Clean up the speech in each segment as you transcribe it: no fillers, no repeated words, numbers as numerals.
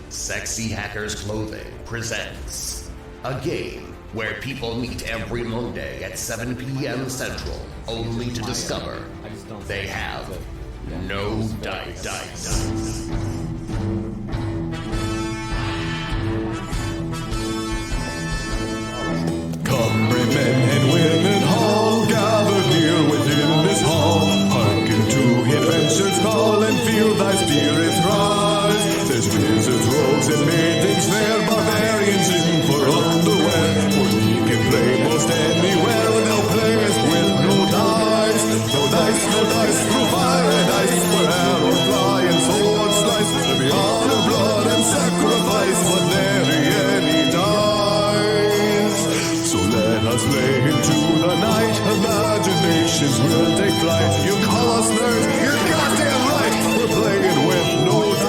Sexy Hackers Clothing presents a game where people meet every Monday at 7 p.m. Central, only to discover they have no dice. Come, brave men and women all gathered here within this hall. Hearken to adventure's call and feel thy spirits rise. There's wizards, rogues, and maidens fair, barbarians in for underwear. For we can play most anywhere, and they'll play us with no dice. No dice, through fire and ice, where arrows fly and swords slice. There'll be honor, blood, and sacrifice, but nary any dice. So let us play into the night. Imaginations will take flight. You call us nerds, you're goddamn right. We're playing with no dice.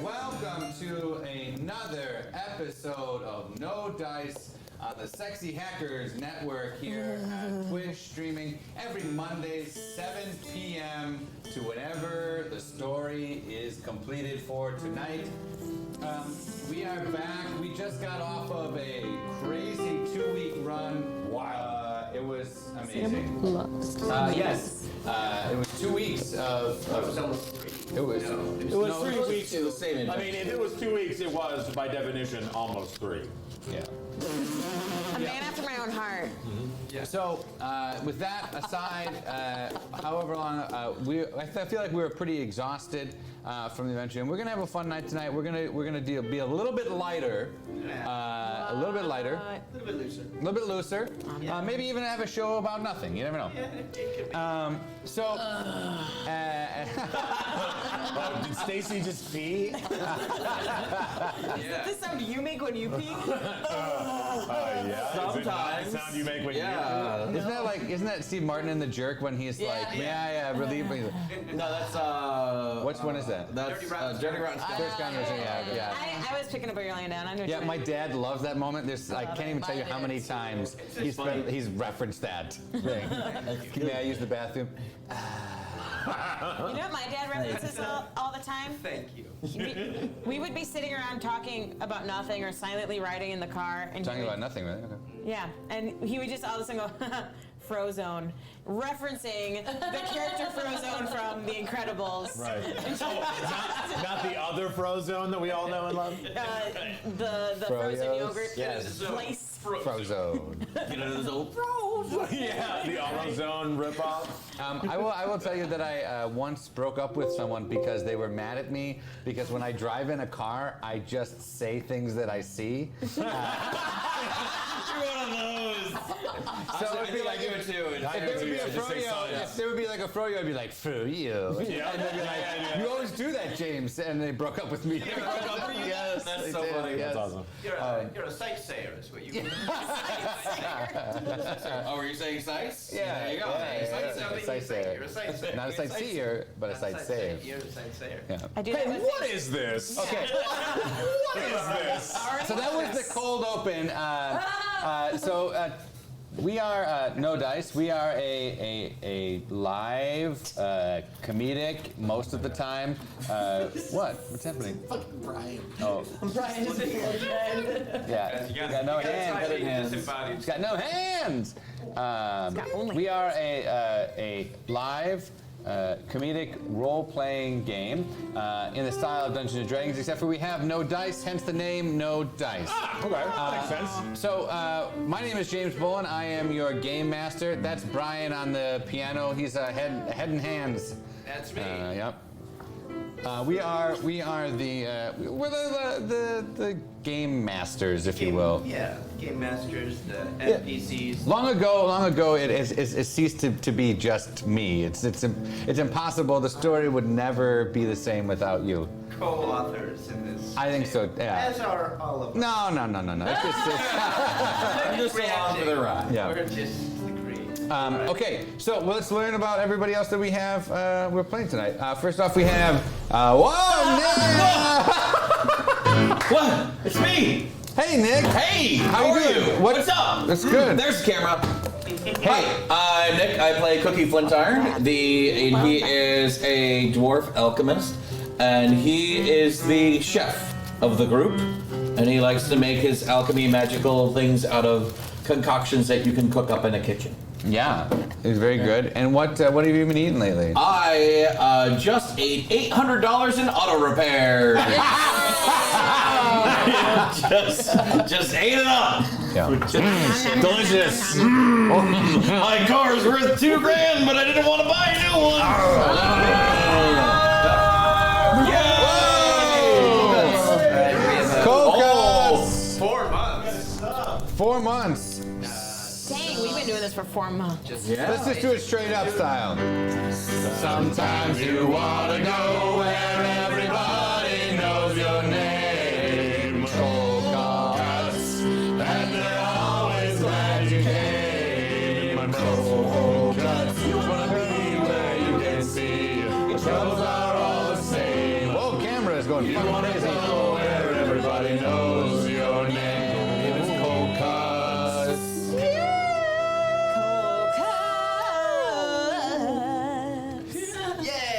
Welcome to another episode of No Dice on the Sexy Hackers Network here at Twitch, streaming every Monday, 7 p.m. to whenever the story is completed for tonight. We are back. We just got off of a crazy 2-week run. Wow. It was amazing. Yes. It was 2 weeks of almost 3. It was 3 weeks. It was the same. I mean, if it was 2 weeks, it was, by definition, almost 3. Yeah. A man after my own heart. Yeah. So, with that aside, however long, I feel like we were pretty exhausted from the adventure, and we're gonna have a fun night tonight. We're gonna be a little bit lighter, a little bit looser, maybe even have a show about nothing. You never know. Did Stacy just pee? Is this sound you make when you pee? Yeah. Sometimes. Is it not the sound you make when you Isn't that Steve Martin in The Jerk when he's relieve me? No, that's Which one is that? That's Dirty Rotten Scoundrels. I was picking up what you're laying down. I know what Yeah, you my meant. dad loves that moment. I can't even tell you how many times he's referenced that thing. May I use the bathroom? You know what my dad references all the time? Thank you. We would be sitting around talking about nothing or silently riding in the car. And Talking about nothing, right? Okay. Yeah, and he would just all of a sudden go, Frozone, referencing the character Frozone from The Incredibles. Right. Not the other Frozone that we all know and love? The frozen yogurt Yes. place. Frozone. You know those old pros. Yeah, the AutoZone ripoff. I will tell you that I once broke up with someone because they were mad at me because when I drive in a car, I just say things that I see. You're one of those. So it'd be like if there would be like a froyo, I'd be like, froyo. Yeah. And they'd be like, you always do that, James. And they broke up with me. They broke up with you? Yes, That's they so did, funny. yes. That's awesome. You're a sightsayer, is what you Oh, were you saying sights? Yeah, There you go. yeah. Sightsayer. Sightsayer. You're a sightsayer. Not a sightseer, but a sightsayer. You're a sightsayer. Yeah. I do that with What is this? Okay. What is this? So that was the cold open. We are No Dice. We are a live, comedic, most of the time. What? What's happening? Fucking Brian. Oh, Brian is yeah. You Got no gotta try hands. being disembodied. It's got no hands. We are a live. Comedic role-playing game in the style of Dungeons and Dragons, except for we have no dice, hence the name No Dice. Okay, makes sense. So, my name is James Boland. I am your game master. That's Brian on the piano. He's head and hands. That's me. Yep. We're the game masters, if you will. Yeah, game masters, the NPCs. Long ago, it ceased to be just me. It's impossible. The story would never be the same without you. Co-authors in this. I think so. Yeah. As are all of us. No. It's I'm just along for the ride. Yeah. We're just agreed. Okay, so let's learn about everybody else that we have. We're playing tonight. First off, we have. Whoa! What? It's me! Hey, Nick. Hey, How are you doing? you? What- What's up? That's good. There's the camera. Hey, I'm Nick. I play Cookie Flintiron. And he is a dwarf alchemist, and he is the chef of the group. And he likes to make his alchemy magical things out of concoctions that you can cook up in a kitchen. Yeah, it's very good. And what have you been eating lately? I just ate $800 in auto repair. just ate it up. Yeah. Delicious. My car's worth $2,000, but I didn't want to buy a new one. Coconuts! 4 months. 4 months. Dang, we've been doing this for 4 months. Let's just do it straight up style. Sometimes you wanna go where everybody knows your name. Coconuts, and they're always glad you came. Coconuts, you wanna be where you can see. Troubles are all the same. Whoa, camera is going fucking crazy. Go where everybody knows your name. It's Coconuts.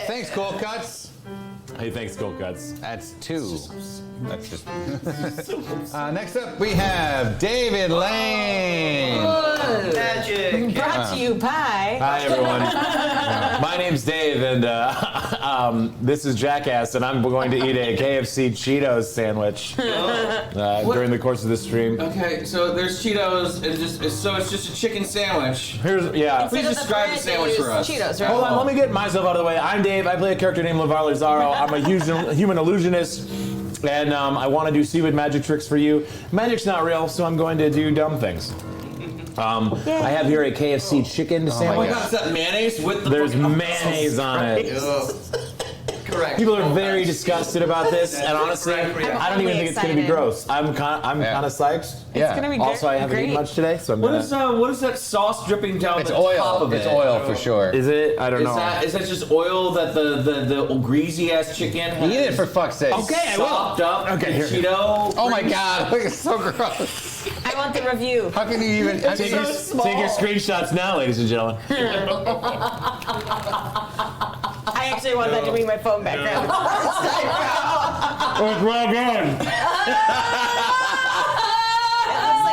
Thanks, Cold Cuts. Hey, thanks, Gold Cuts. That's 2. That's just. Next up, we have David Lane. Magic. Brought to you by. Hi, everyone. My name's Dave, and this is Jackass, and I'm going to eat a KFC Cheetos sandwich during the course of the stream. Okay, so there's Cheetos, and so it's just a chicken sandwich. Instead Please of describe the bread, sandwich they for use us. Cheetos, right? Hold on, let me get myself out of the way. I'm Dave. I play a character named Lavar Lazaro. I'm a human illusionist, and I want to do seaweed magic tricks for you. Magic's not real, so I'm going to do dumb things. I have here a KFC chicken Oh my sandwich. god, is that mayonnaise with the There's fucking mayonnaise on it. Correct. People are very disgusted about this, and honestly, I don't even think it's going to be gross. I'm kind of psyched. It's gonna be Also, I haven't great. eaten much today, so I'm What gonna. is that sauce dripping down It's the top oil. of it? It's oil for sure. Is it? I don't know. Is that just oil that the greasy ass chicken has? Eat it for fuck's sake. Okay, I will. Sopped up Okay, with here. Cheeto. Oh my god, look, it's so gross. I want the review. How can you even? Take your screenshots now, ladies and gentlemen. I actually want that to be my phone background. It's well done.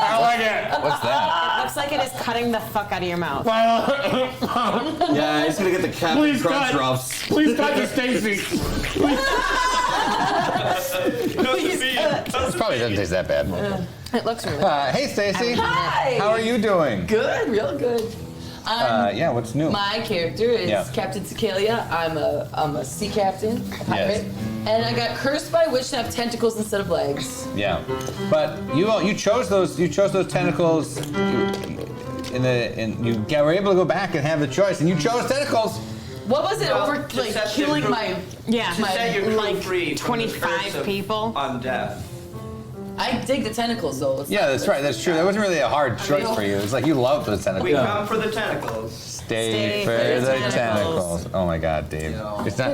I like it. What's that? It looks like it is cutting the fuck out of your mouth. Yeah, he's gonna get the Captain Please Crunch cut. ruffs. Please cut to Stacy. This probably doesn't taste that bad. It looks really Hey, Stacy. Hi. How are you doing? Good, real good. Yeah, what's new? My character is Yeah. Captain Cicalia. I'm a sea captain, a pirate, and I got cursed by a witch to have tentacles instead of legs. Yeah, but you chose those tentacles. You were able to go back and have the choice, and you chose tentacles. What was it Well, over to like set the killing group- my? Yeah, To set your crew like free from the 25 curse of people. undeath. I dig the tentacles though. It's Yeah, not- that's right. That's true. That wasn't really a hard choice for you. It's like you love those tentacles. We come for the tentacles. Stay for the tentacles. Oh my God, Dave. It's not.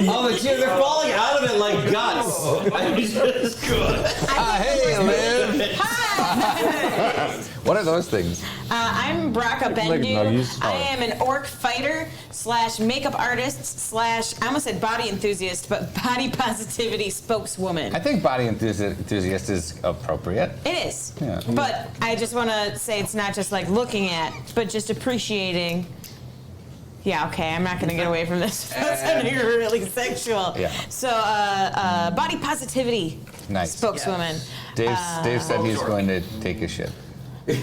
Oh, they're falling out of it like guts. Hey, Liv. What are those things? I'm Brakka Bendu. nuggies. I am an orc fighter / makeup artist / I almost said body enthusiast, but body positivity spokeswoman. I think body enthusiast is appropriate. It is. Yeah. But I just want to say it's not just like looking at, but just appreciating. Yeah, okay, I'm not going to get away from this. That's sounding really sexual. Yeah. So, body positivity Nice. spokeswoman. Dave said he's going to take a shit. Wait,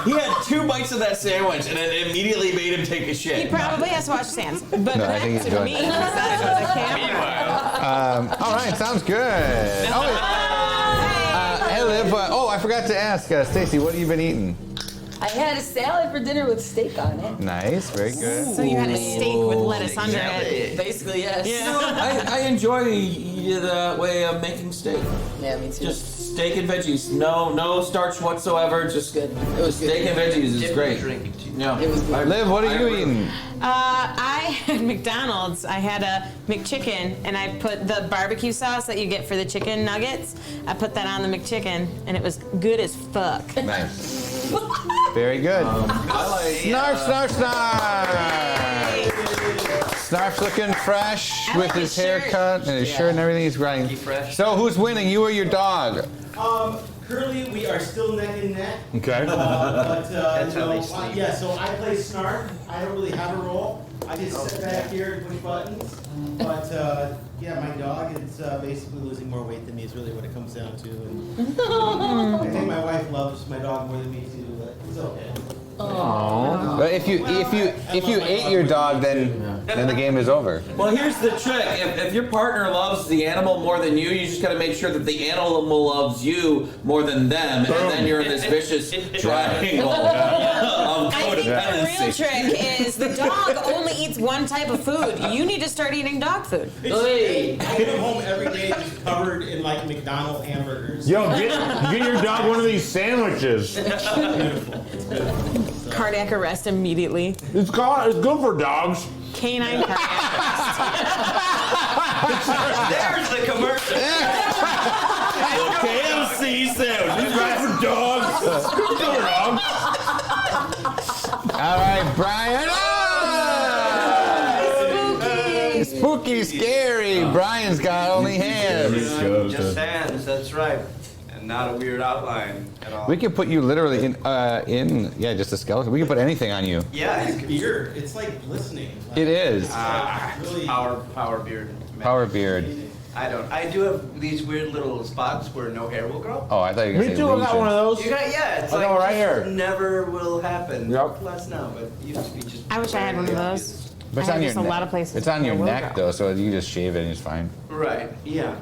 he had 2 bites of that sandwich and it immediately made him take a He shit. probably has to wash his hands. But No, I back think he's to good. me, because that's what the camera. All right, sounds good. Oh, hey, Liv. I forgot to ask, Stacy, what have you been eating? I had a salad for dinner with steak on it. Nice, very good. So you had a steak with lettuce under it. Basically, yes. I enjoy you the way of making steak. Yeah, me too. Just steak and veggies. No starch whatsoever. Just good. It was good. steak and veggies is great. Drinking too. Yeah. It was good. Liv, what are you eating? I had McDonald's. I had a McChicken, and I put the barbecue sauce that you get for the chicken nuggets. I put that on the McChicken, and it was good as fuck. Nice. Very good. Snarf, snarf, snarf! Snarf's looking fresh I with like his his shirt. haircut and his shirt and everything. He's running. fresh. So who's winning? You or your dog? Currently, we are still neck and neck. Okay. But That's you how know, they sleep. yeah. So I play Snarf. I don't really have a role. I just sit back here and push buttons. But yeah, my dog is basically losing more weight than me. Is really what it comes down to. And I think my wife loves my dog more than me too. But it's okay. But if you ate your dog, then the game is over. Well, here's the trick. If your partner loves the animal more than you just got to make sure that the animal loves you more than them, and then you're in this vicious triangle of I think the real codependency. trick is the dog only eats one type of food. You need to start eating dog food. Hey. I come home every day just covered in like McDonald's hamburgers. Yo, get your dog one of these sandwiches. It's beautiful. It's beautiful. Cardiac arrest immediately. It's good for dogs. Canine cardiac arrest. There's the commercial. KFC sandwich. It's right for dogs. Good for dogs. All right, Brian. Spooky, scary. Brian's got only hands. Just hands, that's right. And not a weird outline at all. We could put you literally in just a skeleton. We could put anything on you. Yeah, It's beard. It's like glistening. Like, It is. really power beard. Power beard. I do have these weird little spots where no hair will grow. Oh, I thought you were Me going to say too. I got one of those. You got, yeah, it's I like know, right just here. never will happen. Yep. Less now, but it used to be just. I wish I had one of very those. obvious. But it's I on have your just a neck. lot of places It's on your where it will neck, grow. though, so you just shave it and it's fine. Right. Yeah.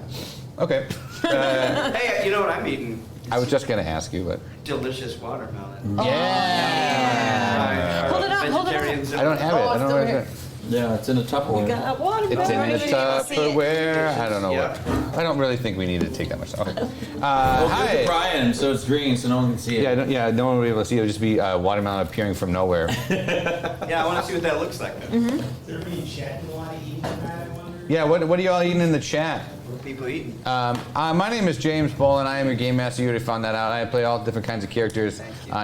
Okay. Hey, you know what I'm eating? I was just going to ask you, but... Delicious watermelon. Yeah! Hold it up, hold it up. Vegetarians I don't have it. I don't know where it's at. Yeah, it's in a Tupperware. Got watermelon. It's in the see it. Tupperware. I don't know Yeah. what. I don't really think we need to take that much. Okay. Well, give it to Hi. Brian, so it's green, so no one can see it. No one will be able to see it. It'll just be watermelon appearing from nowhere. Yeah, I want to see what that looks like. Then. Is there any chatting a lot of eating tonight, I wonder? Yeah, what are you all eating in the chat? What are people eating? My name is James Boland. I am your game master. You already found that out. I play all different kinds of characters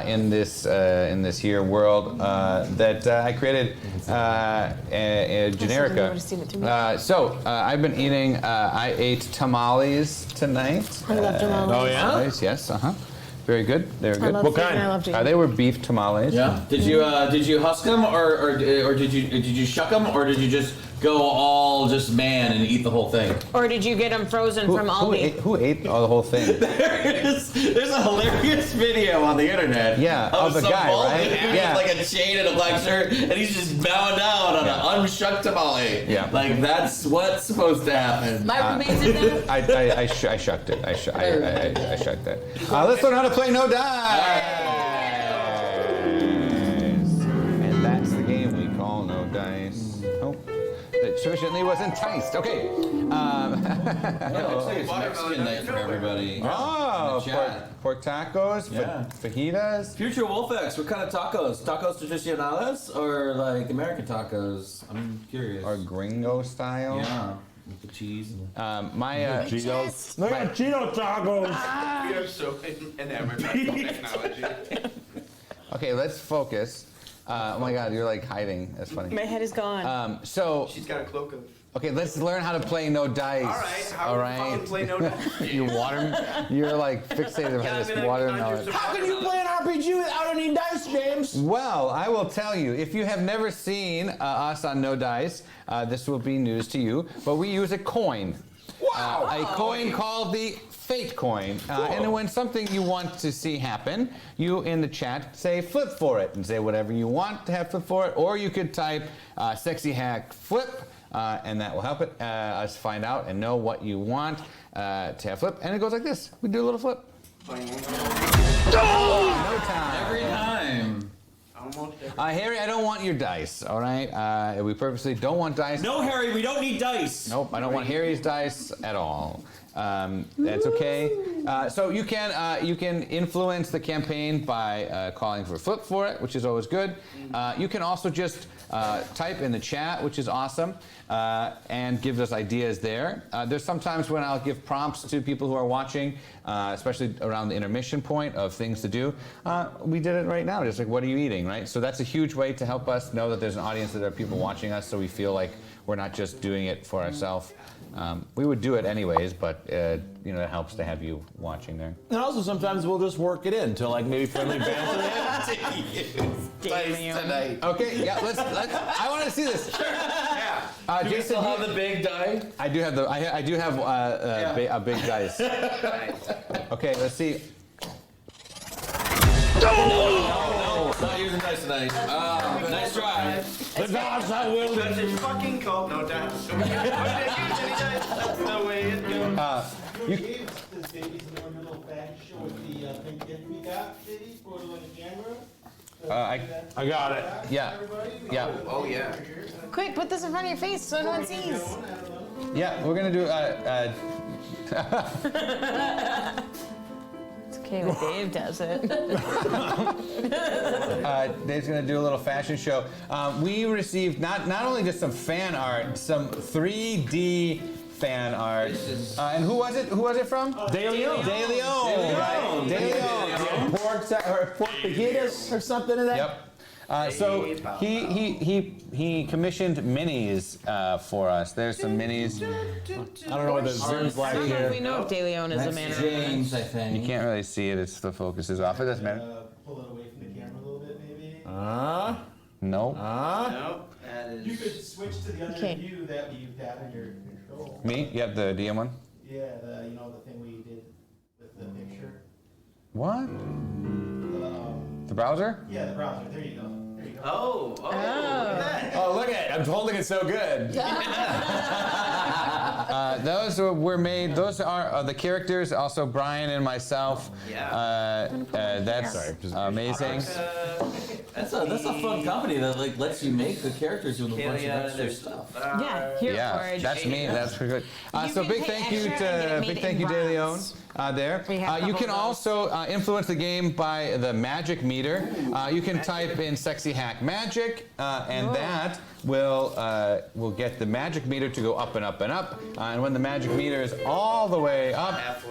in this here world that I created Generica. I've been eating. I ate tamales tonight. I love tamales. Oh, yeah? Tamales, yes. Very good. They're good. love What chicken, kind? I love chicken. They were beef tamales. Yeah. Did you husk them or did you shuck them or did you just go all just man and eat the whole thing? Or did you get them frozen from Aldi? Who ate the whole thing? There's a hilarious video on the internet. Yeah, of the some guy, bald right? dude Yeah. with like a chain and a black shirt, and he's just bowing down on an unshucked tamale. Yeah. Like that's what's supposed to happen. My roommate's in there. I shucked it. I shucked it. Let's learn how to play No Dice. And that's the game we call No Dice. Oh, that sufficiently was enticed. Okay. Yeah, it looks like it's Mexican night for everybody. Oh, In the chat. pork tacos, Yeah. fajitas. Future Wolfex, what kind of tacos? Tacos tradicionales or like American tacos? I'm curious. Or gringo style. Yeah, with the cheese. My Cheetos. Look at Cheeto tacos. We are so enamored by technology. Okay, let's focus. Oh my God, you're like hiding. That's funny. My head is gone. She's got a cloak of. Okay, let's learn how to play No Dice. All right, how do we fucking play No Dice? You're like fixated on this watermelon. How can you play an RPG without any dice, James? Well, I will tell you, if you have never seen us on No Dice, this will be news to you, but we use a coin. Wow! A coin called the Fate coin. And when something you want to see happen, you in the chat say flip for it and say whatever you want to have flip for it, or you could type sexy hack flip. And that will help us find out and know what you want to have flip. And it goes like this. We do a little flip. No time. Every time. I Almost every Harry, I don't want your dice, all right? We purposely don't want dice. No, Harry, we don't need dice. Nope, I don't want Harry's dice at all. That's okay. So you can influence the campaign by calling for flip for it, which is always good. You can also just type in the chat, which is awesome, and give us ideas there. There's sometimes when I'll give prompts to people who are watching, especially around the intermission point of things to do. We did it right now, just like, what are you eating, right? So that's a huge way to help us know that there's an audience, that there are people watching us, so we feel like we're not just doing it for ourselves. We would do it anyways, but it helps to have you watching there. And also sometimes we'll just work it in to like maybe friendly banter. Tonight. Okay, yeah, let's. I want to see this. Sure. Yeah. Jason, Do you still have the big die? I do have a big dice. Okay, let's see. No, not using dice tonight. Nice try. The gods I will. Because it's fucking cold, no doubt. That's the way it goes. You gave the babies in the little fashion show with the pink gift we got, City, for the camera. I got it. Yeah. Yeah. Oh, yeah. Quick, put this in front of your face so no one sees. Yeah, we're gonna do. It's okay when Dave does it. Dave's gonna do a little fashion show. We received not only just some fan art, some 3D fan art. And who was it? Who was it from? De Leon. De Leon. Right. De Leon. Pork fajitas or something in that. Yep. So he commissioned minis for us. There's some minis. I don't know what the zoom's like I don't know if we here. know if De Leon is a man or a woman. James, I think. You can't really see it. It's the focus is off. It doesn't matter. Pull it away from the camera a little bit, maybe. No. Nope, that You is. could switch to the other Okay. view that you have in your control. Me? You have the DM one. Yeah, the thing we did with the picture. What? The, The browser? yeah, the browser. There you go. There you go. Oh, look at that. Oh, look at it. I'm holding it so good. Those were made. Those are the characters. Also, Brian and myself. Yeah. That's amazing. That's a fun company that like lets you make the characters with a bunch of Yeah, extra there's stuff. Yeah, here Yeah, Forge. that's me. That's pretty good. You So can big pay thank you extra and get to it big made thank in you, De Leon. bronze. There. We have a You couple can of those. also influence the game by the magic meter. You can type in "sexy hack magic," and that will get the magic meter to go up and up and up. And when the magic meter is all the way up,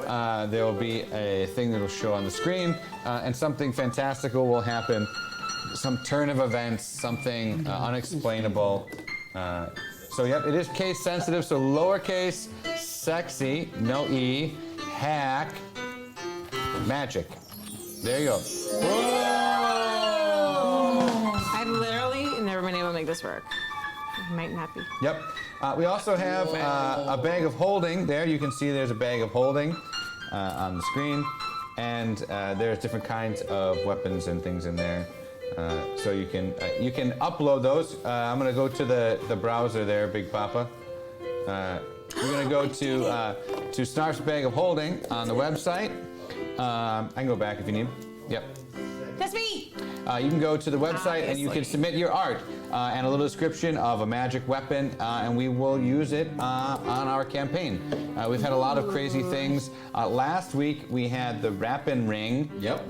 there will be a thing that will show on the screen, and something fantastical will happen. Some turn of events, something unexplainable. So yep, it is case sensitive. So lowercase, sexy, no E, hack, magic. There you go. I've literally never been able to make this work. It might not be. Yep. We also have a bag of holding there. You can see there's a bag of holding on the screen, and there's different kinds of weapons and things in there. So you can upload those. I'm gonna go to the browser there, Big Papa. We're gonna go to Snarf's Bag of Holding on the website. I can go back if you need. Yep. That's me! You can go to the website and you can Obviously. submit your art and a little description of a magic weapon, and we will use it on our campaign. We've had a lot of crazy things. Last week we had the Rappin' Ring. Yep.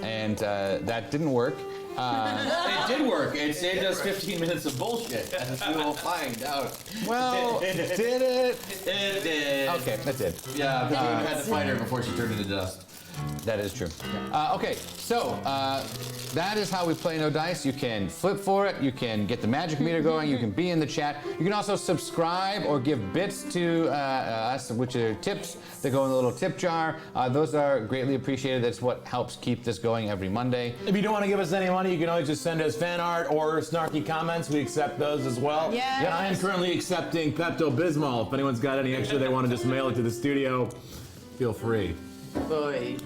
And that didn't work. It did work. It saved us 15 minutes of bullshit, as we will find out. Well, did it? It did. Okay, that's it. Yeah, because we had to fight her before she turned into dust. That is true. Okay, so that is how we play No Dice. You can flip for it. You can get the magic meter going. You can be in the chat. You can also subscribe or give bits to us, which are tips that go in the little tip jar. Those are greatly appreciated. That's what helps keep this going every Monday. If you don't want to give us any money, you can always just send us fan art or snarky comments. We accept those as well. Yes. Yeah, I am currently accepting Pepto-Bismol. If anyone's got any extra they want to just mail it to the studio, feel free. Boy.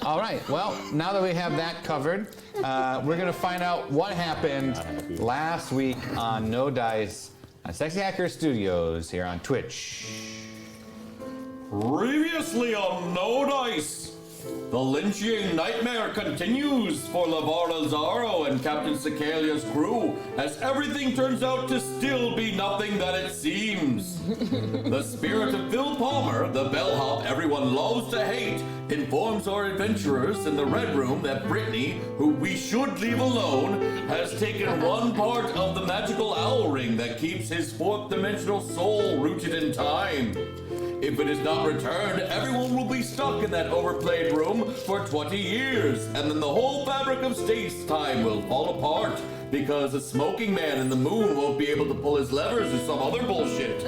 All right, well, now that we have that covered, we're going to find out what happened last week on No Dice on Sexy Hacker Studios here on Twitch. Previously on No Dice, The lynching nightmare continues for Lavar Lazaro and Captain Cicalia's crew, as everything turns out to still be nothing that it seems. The spirit of Phil Palmer, the bellhop everyone loves to hate, informs our adventurers in the Red Room that Brittany, who we should leave alone, has taken one part of the magical owl ring that keeps his fourth-dimensional soul rooted in time. If it is not returned, everyone will be stuck in that overplayed room for 20 years, and then the whole fabric of space-time will fall apart because a smoking man in the moon won't be able to pull his levers or some other bullshit.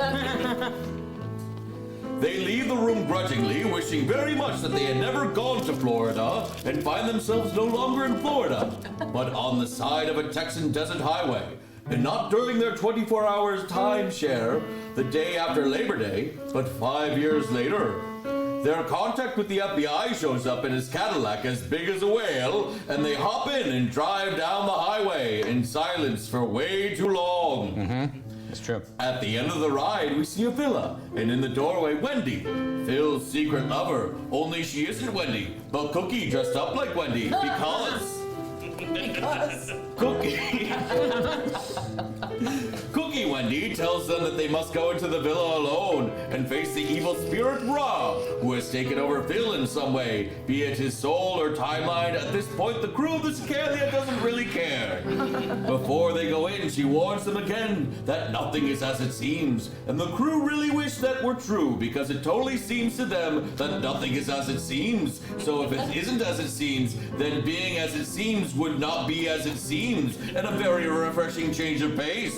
They leave the room grudgingly, wishing very much that they had never gone to Florida, and find themselves no longer in Florida, but on the side of a Texan desert highway. And not during their 24 hours timeshare, the day after Labor Day, but 5 years later. Their contact with the FBI shows up in his Cadillac as big as a whale, and they hop in and drive down the highway in silence for way too long. It's true. At the end of the ride, we see a villa, and in the doorway, Wendy, Phil's secret lover. Only she isn't Wendy, but Cookie dressed up like Wendy because Cookie Wendy tells them that they must go into the villa alone and face the evil spirit Ra, who has taken over Phil in some way, be it his soul or timeline. At this point, the crew of the Scalia doesn't really care. Before they go in, she warns them again that nothing is as it seems, and the crew really wish that were true because it totally seems to them that nothing is as it seems. So if it isn't as it seems, then being as it seems would not be as it seems, and a very refreshing change of pace.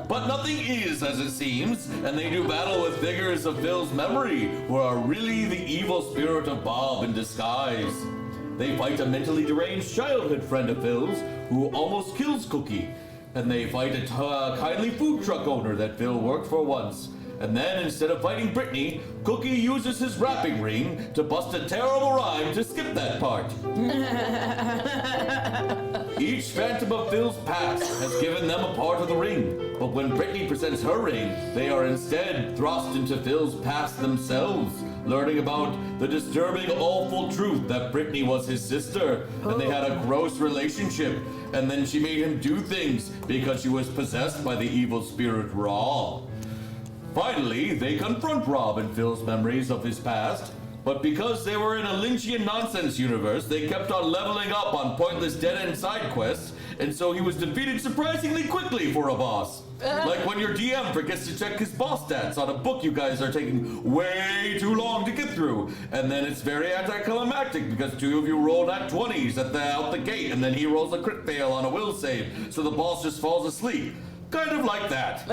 But nothing is as it seems, and they do battle with figures of Phil's memory, who are really the evil spirit of Bob in disguise. They fight a mentally deranged childhood friend of Phil's, who almost kills Cookie, and they fight a kindly food truck owner that Phil worked for once. And then, instead of fighting Brittany, Cookie uses his wrapping ring to bust a terrible rhyme to skip that part. Each phantom of Phil's past has given them a part of the ring, but when Brittany presents her ring, they are instead thrust into Phil's past themselves, learning about the disturbing, awful truth that Brittany was his sister, and they had a gross relationship, and then she made him do things because she was possessed by the evil spirit Ra. Finally, they confront Rob and Phil's memories of his past, but because they were in a Lynchian nonsense universe, they kept on leveling up on pointless dead-end side quests, and so he was defeated surprisingly quickly for a boss. Like when your DM forgets to check his boss stats on a book you guys are taking way too long to get through, and then it's very anticlimactic because two of you rolled at 20s out the gate, and then he rolls a crit fail on a will save, so the boss just falls asleep. Kind of like that.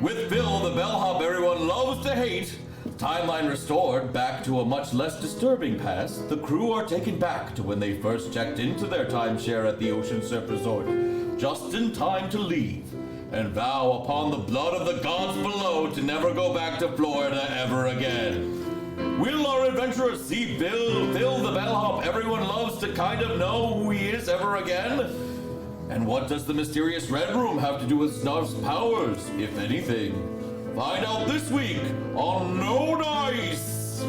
With Phil, the bellhop everyone loves to hate, timeline restored back to a much less disturbing past, the crew are taken back to when they first checked into their timeshare at the Ocean Surf Resort, just in time to leave, and vow upon the blood of the gods below to never go back to Florida ever again. Will our adventurers see Phil the bellhop everyone loves to kind of know who he is ever again? And what does the mysterious Red Room have to do with Snarf's powers, if anything? Find out this week on Nodice!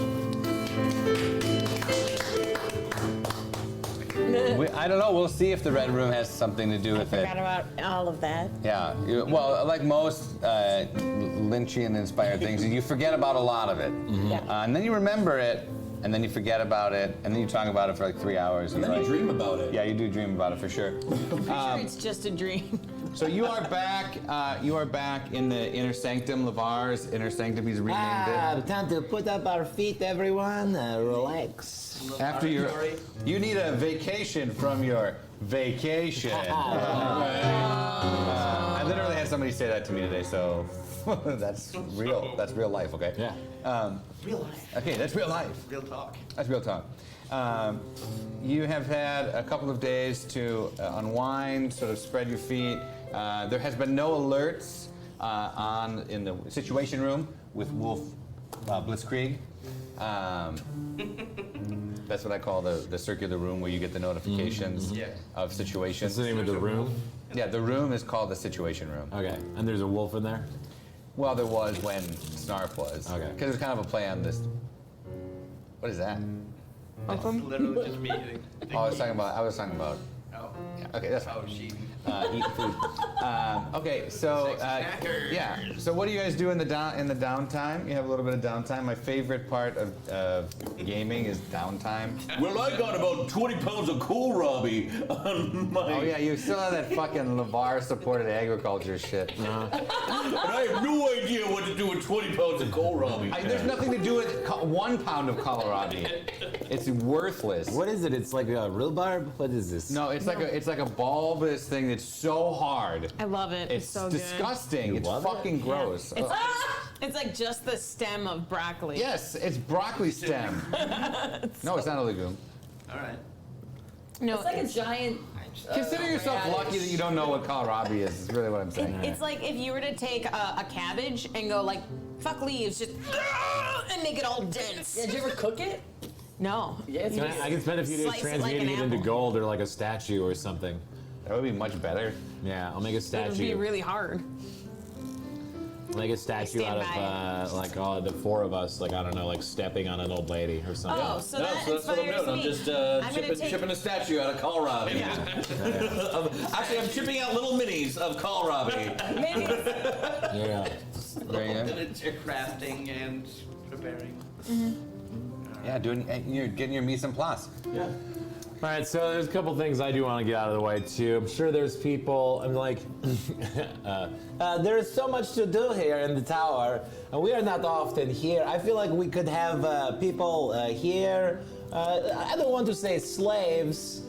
I don't know. We'll see if the Red Room has something to do with it. Forgot about all of that. Yeah. Well, like most Lynchian-inspired things, you forget about a lot of it. Yeah. And then you remember it, and then you forget about it, and then you talk about it for like 3 hours. And then you dream about it. Yeah, you do dream about it for sure. I'm sure it's just a dream. So you are back. You are back in the inner sanctum, Lavar's inner sanctum. He's renamed it. Time to put up our feet, everyone. Relax. After you need a vacation from your vacation. I literally had somebody say that to me today, so that's real. That's real life, okay? Yeah. Real life. Okay, that's real life. Real talk. That's real talk. You have had a couple of days to unwind, sort of spread your feet. There has been no alerts in the situation room with Wolf Blitzkrieg. That's what I call the circular room where you get the notifications of situations. What's the name of the room? Yeah, the room is called the situation room. Okay, and there's a wolf in there? Well, there was when Snarf was. Okay. Because it was kind of a play on this. What is that? It's literally just me eating. Oh, I was talking about. Oh. Yeah, okay, that's Oh, fine. she. Eating food. Okay, so Sexy yeah. So what do you guys do in the downtime? You have a little bit of downtime. My favorite part of gaming is downtime. Well, I got about 20 pounds of kohlrabi on my. Oh yeah, you still have that fucking Lavar supported agriculture shit. And I have no idea what to do with 20 pounds of kohlrabi. There's nothing to do with 1 pound of kohlrabi. It's worthless. What is it? It's like a rhubarb? What is this? No, it's like a bulbous thing that's so hard. I love it. It's so good. disgusting. It's love it? fucking gross. It's like just the stem of broccoli. Yes, it's broccoli stem. No, it's not a legume. All right. No, It's like a giant. Consider yourself radish. lucky that you don't know what kohlrabi is. Is really what I'm saying. It's like if you were to take a cabbage and go like, fuck leaves, just and make it all dense. Yeah, did you ever cook it? No. Yeah, it's I can spend a few days Slice it like transmuting an it into apple. gold or like a statue or something. That would be much better. Yeah, I'll make a It would be statue. really hard. I'll make a statue stand out of like the 4 of us, like I don't know, like stepping on an old lady or something. Oh, so No, that so that's what I'm inspires doing. I'm me. just I'm gonna take- chipping a statue out of kohlrabi. Actually, I'm chipping out little minis of kohlrabi. Maybe Yeah. There you go. Miniature crafting and preparing. Yeah, you're getting your mise en place. Yeah. All right, so there's a couple things I do want to get out of the way too. I'm sure there's people. I'm like, there's so much to do here in the tower, and we are not often here. I feel like we could have people here. I don't want to say slaves,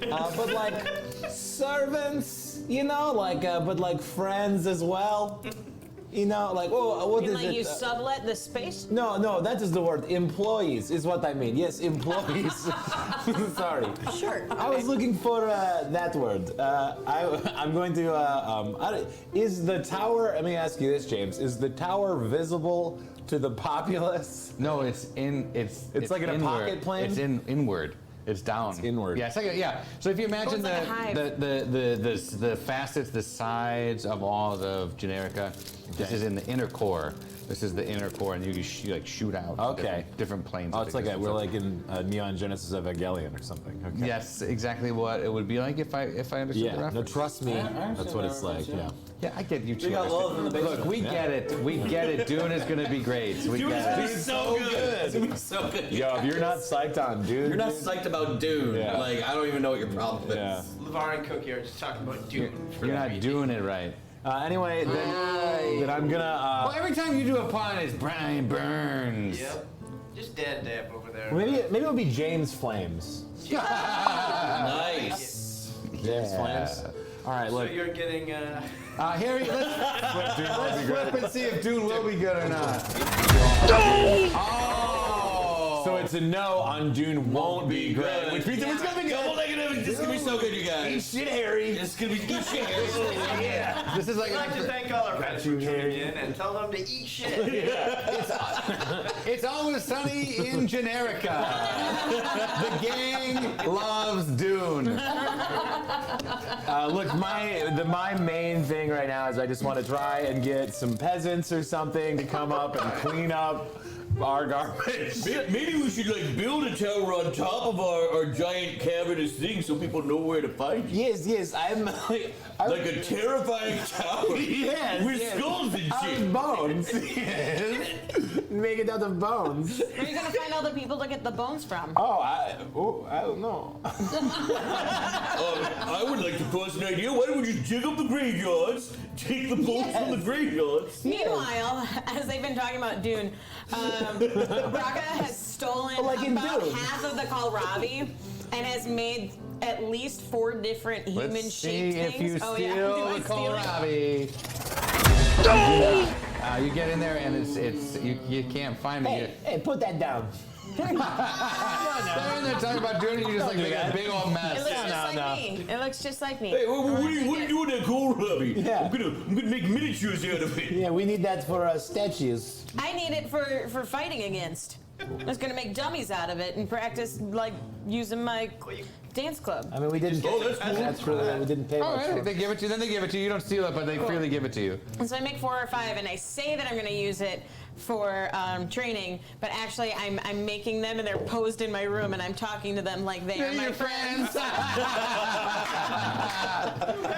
but like servants, you know, like but like friends as well. You know, like what you is like it? you sublet the space. No, that is the word. Employees is what I mean. Yes, employees. Sorry. Sure. I was looking for that word. I'm going to. Is the tower? Let me ask you this, James. Is the tower visible to the populace? No, it's like in a inward. pocket plane? It's inward. It's down. It's inward. Yeah, it's like So if you imagine it's like a hive. the facets, the sides of all of Generica, this is in the inner core. This is the inner core, and you can shoot out. Okay. Different planes. Oh, of it's like existence. we're like in Neon Genesis Evangelion or something. Okay. Yes, exactly what it would be like if I understood the Yeah. No, reference. trust me. That's what it's like. Yeah. Yeah, I get you too. got love in the Look, we get it. We get it. Dune is gonna be great. We get it. It's so good. It's gonna be so good. Yo, if you're not psyched on, dude. You're not psyched about Dune. Yeah. Like, I don't even know what your problem is. Yeah. Lavar and Cookie are just talking about Dune. You're not doing it right. Anyway, then I'm gonna. Well, every time you do a pun, it's Brian Burns. Yep. Just dead dab over there. Maybe it'll be James Flames. Nice. James Flames. All right, So look. you're getting Harry, let's flip and see if Dune will be good or not. Oh! So it's a no on Dune won't be great, which means it's gonna be Double good. negative. This is gonna be so good, you Eat guys. shit, Harry. This is gonna be good shit. Yeah. This is I'd like to thank all our friends for tuning in and tell them to eat shit. It's always sunny in Generica. The gang loves Dune. Look, my main thing right now is I just want to try and get some peasants or something to come up and clean up our garbage. Maybe we should like build a tower on top of our giant cavernous thing so people know where to find you. Yes, I'm Like a terrifying tower. Yes, With yes. skulls and out shit. of bones. Yes. Make it out of bones. Where are you gonna find all the people to get the bones from? I don't know. I would like to pose an idea. Why don't we just dig up the graveyards, take the bones from the graveyards? Meanwhile, as they've been talking about Dune, Brakka has stolen Like in about Dune. half of the kohlrabi and has made at least 4 different Let's human-shaped see if you things. steal Do I the steal it? kohlrabi. You get in there and you can't find it. Hey, put that down. They're in there talking about Dune, and you just like make a big old It mess. looks just like me. It looks just like me. Hey, what are you doing with that kohlrabi? Yeah. I'm gonna make miniatures out of it. Yeah, we need that for statues. I need it for fighting against. I was gonna make dummies out of it and practice like using my dance club. I mean, we didn't. Oh, that's cool. That's true. We didn't pay All much right, for they give it to you, then they give it to you. You don't steal it, but they freely give it to you. And so I make 4 or 5, and I say that I'm gonna use it for training, but actually I'm making them and they're posed in my room and I'm talking to them like they are my friends.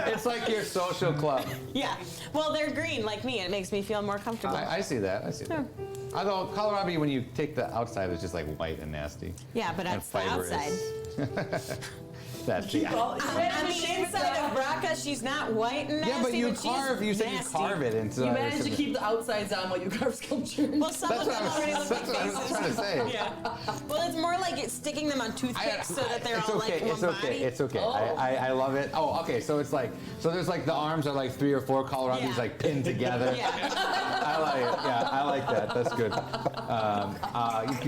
It's like your social club. Yeah. Well, they're green like me. It makes me feel more comfortable. I see that. I see that. Although kohlrabi, when you take the outside, is just like white and nasty. Yeah, but that's the outside. That's the on the inside of Brakka, she's not white and nasty. Yeah, but you she's carve. You said you nasty. carve it into. You managed to keep the outsides on while you carve sculptures. Well, some That's of them what I already was- look like that's what I was faces. trying to say. Yeah. Well, it's more like it's sticking them on toothpicks so that they're It's all okay. like one It's okay. body. It's okay. Oh. I love it. Oh, okay. So it's like there's like the arms are like 3 or 4 kohlrabis Yeah. like pinned together. Yeah. I like it. Yeah, I like that. That's good.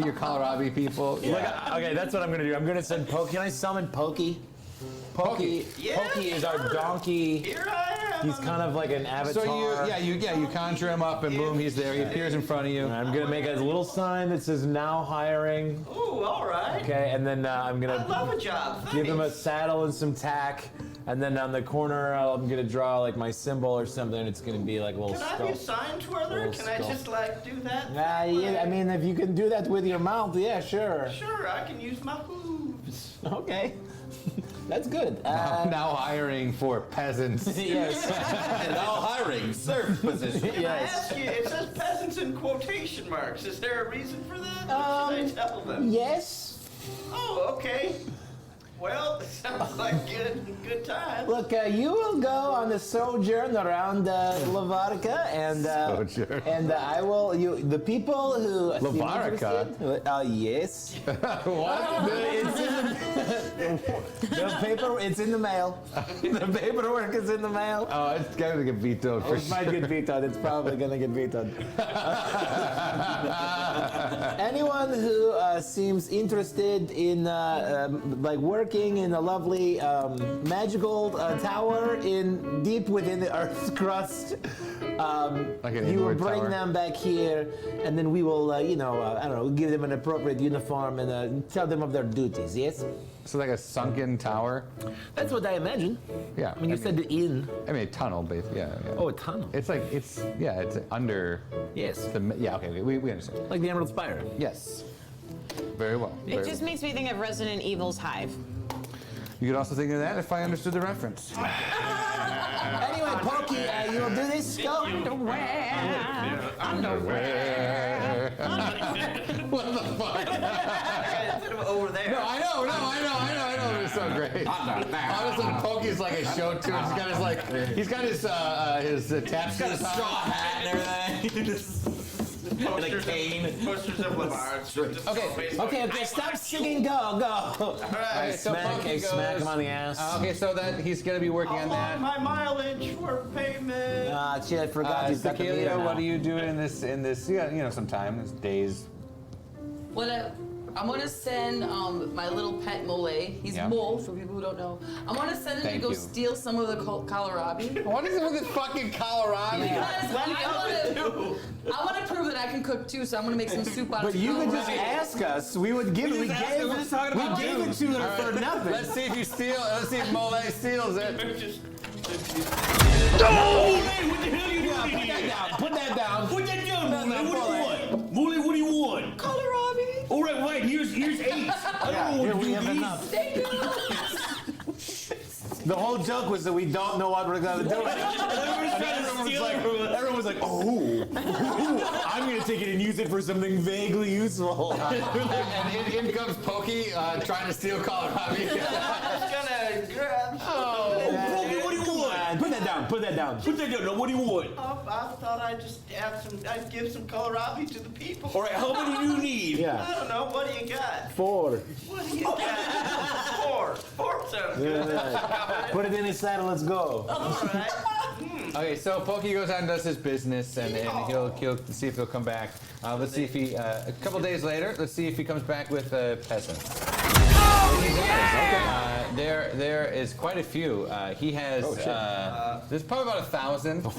Your kohlrabi people. Look, okay, that's what I'm gonna do. I'm gonna send Pokey. Can I summon Pokey? Pokey. Yeah, Pokey is our donkey. Here I am. He's kind of like an avatar. So you conjure him up and boom, he's there. He appears in front of you. And I'm gonna make a little sign that says "Now hiring." Ooh, all right. Okay, and then I'm I gonna love a job. give him a Thanks. saddle and some tack, and then on the corner I'm gonna draw like my symbol or something. It's gonna be like a little Can I be a sign twirler? Little Can I skull. just like do that? yeah, I mean, if you can do that with your mouth, yeah, sure. Sure, I can use my hooves. Okay, that's good. Now hiring for peasants. Yes. And now hiring serf position. Can I Yes. ask you, it says peasants in quotation marks. Is there a reason for that? What should I tell them? Yes. Oh, okay. Well, it sounds like good time. Look, you will go on a sojourn around Lavarca, and Sojourn. and I will. The people who seem Lavarca? interested- yes. What? It's in the paper. It's in the mail. The paperwork is in the mail. Oh, it's gonna get vetoed for It might get vetoed. It's probably gonna get vetoed. Anyone who seems interested in like working in a lovely magical tower in deep within the Earth's crust, Like an you will inward bring tower? them back here, and then we will, I don't know, give them an appropriate uniform and tell them of their duties. Yes, So like a sunken tower. that's what I imagine. Yeah. When you said the inn. I mean a tunnel, basically. Yeah. Oh, a tunnel. It's like it's under. Yes, Okay. We understand. like the Emerald Spire. Yes. Very well. It just makes me think of Resident Evil's hive. You could also think of that if I understood the reference. Anyway, Pokey, you will do this. Go. What the fuck? Instead of over there. No, I know. It's so great. All of a sudden, Pokey's like a show tune. He's got his tap Got a straw hat and everything. And a cane. Posters of Lavar. Okay, stop singing. Go. Alright, so Pokey goes. Smack him on the ass. Okay, so that he's gonna be working on that. My mileage for payment. Ah, shit, I forgot. He's got the meter Tequila, now. what are you doing in this? Some time, it's days. I'm gonna send my little pet Mole. He's Yeah. Mole for people who don't know. I'm gonna send him Thank to go you. steal some of the kohlrabi. What is it with this fucking kohlrabi? Because I want to prove that I can cook too, so I'm gonna make some soup out of But you could just kohlrabi. ask us. We would give it. We gave it to her for nothing. Let's see if you steal. Let's see if Mole steals it. Mole, what the hell are you doing here? Put that down. Put that down, Mole. What do you want? Mole, what do you want? Kohlrabi. All right, wait. Here's 8. I don't know Here what we to have do. enough. Thank you. The whole joke was that we don't know what we're gonna do. Everyone was like, oh, I'm gonna take it and use it for something vaguely useful. And in comes Pokey trying to steal kohlrabi. I'm just gonna grab. Pokey, what do you want? Put that down. Put that down. Now, what do you want? I thought I'd just I'd give some kohlrabi to the people. All right, how many do you need? Yeah. I don't know. What do you got? 4. What do you got? 4 sounds good. Put it in his saddle. Let's go. All right. Okay, so Pokey goes out and does his business, and he'll see if he'll come back. Let's see if he a couple days later. Let's see if he comes back with peasants. There is quite a few. He has. There's probably about 1,000 who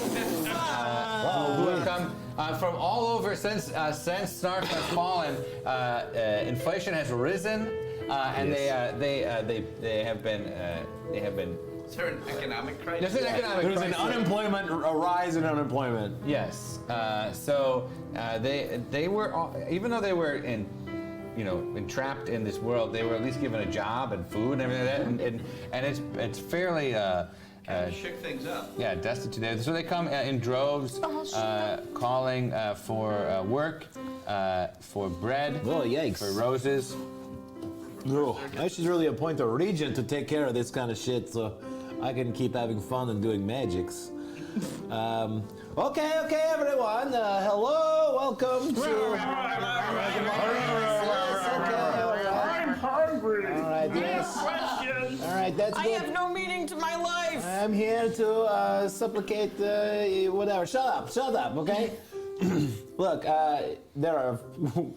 have come from all over since Snarf has fallen. Inflation has risen, and they have been Is there an economic crisis? There's an economic There's crisis. an unemployment, a rise in unemployment. Yes. They were, even though they were entrapped in this world, they were at least given a job and food and everything like that, and it's fairly Shook things up. yeah, destitute there. So they come in droves, calling for work, for bread, Oh, yikes. for roses. Oh, I should really appoint a regent to take care of this kind of shit so I can keep having fun and doing magics. Okay, everyone. Hello, welcome to. I'm hungry. All right, yes. Question. All right, that's I good. have no meaning to my life. I'm here to supplicate whatever. Shut up, okay? Look, there are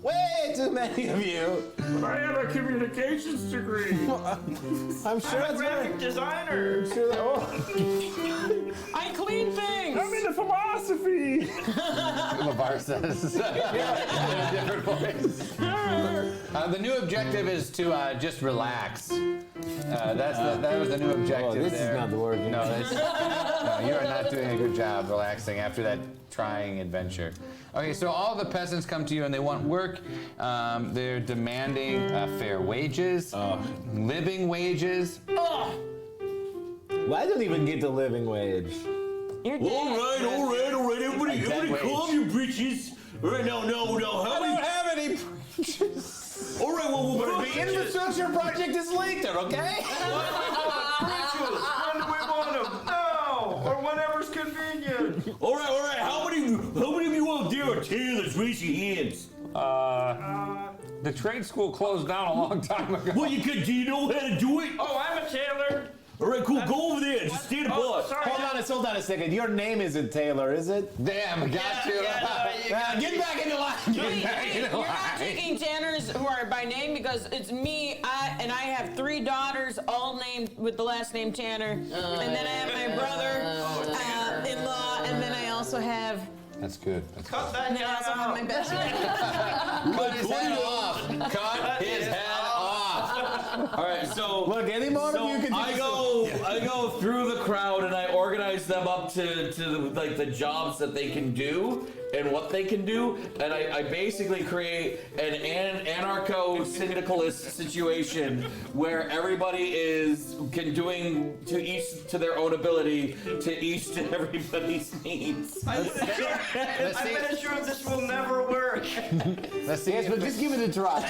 way too many of you. I have a communications degree. I'm sure I'm a it's graphic designer. I'm sure I clean things. I'm into philosophy. Lavar says in a different voice. The new objective is to just relax. That was the new objective. this is there. not working. No, no, you are not doing a good job relaxing after that trying adventure. Okay, so all the peasants come to you and they want work. They're demanding fair wages, living wages. Well, I don't even get the living wage. You're All right. Everybody, dead wage. calm your britches. All right, no. How many? have any. All right, well, The infrastructure project is later, okay? Rituals. When do we want them? Now or whenever's convenient. All right. How many of you out there are tailors? Raise your hands. The trade school closed down a long time ago. Well, do you know how to do it? Oh, I'm a tailor. All right, cool. Go over there. Just stand apart. Sorry. Hold on a second. Your name isn't Taylor, is it? Damn, got you. Get back in the line. Get back in the You're not line. taking Tanners who are by name because it's me, and I have 3 daughters, all named with the last name Tanner. And then I have my brother-in-law, and then I also have, That's good. Cut that and then I also have my down. best friend. Cut his head off. Cut his head off. All right, so Look, any more of you can I go through the crowd and I organize them up to the jobs that they can do and what they can do, and I basically create an anarcho-syndicalist situation where everybody can doing to each to their own ability to each to everybody's needs. I've been assured this will never work. Let's see. Yes, but just give it a try.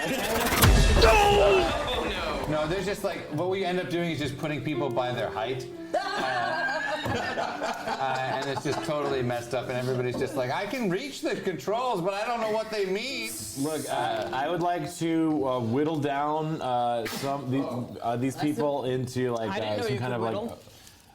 Oh no. No, there's just like what we end up doing is just putting people by their height. And it's just totally messed up, and everybody's just like, I can reach the controls, but I don't know what they mean. Look, I would like to whittle down these people into like I didn't know some you kind could of whittle.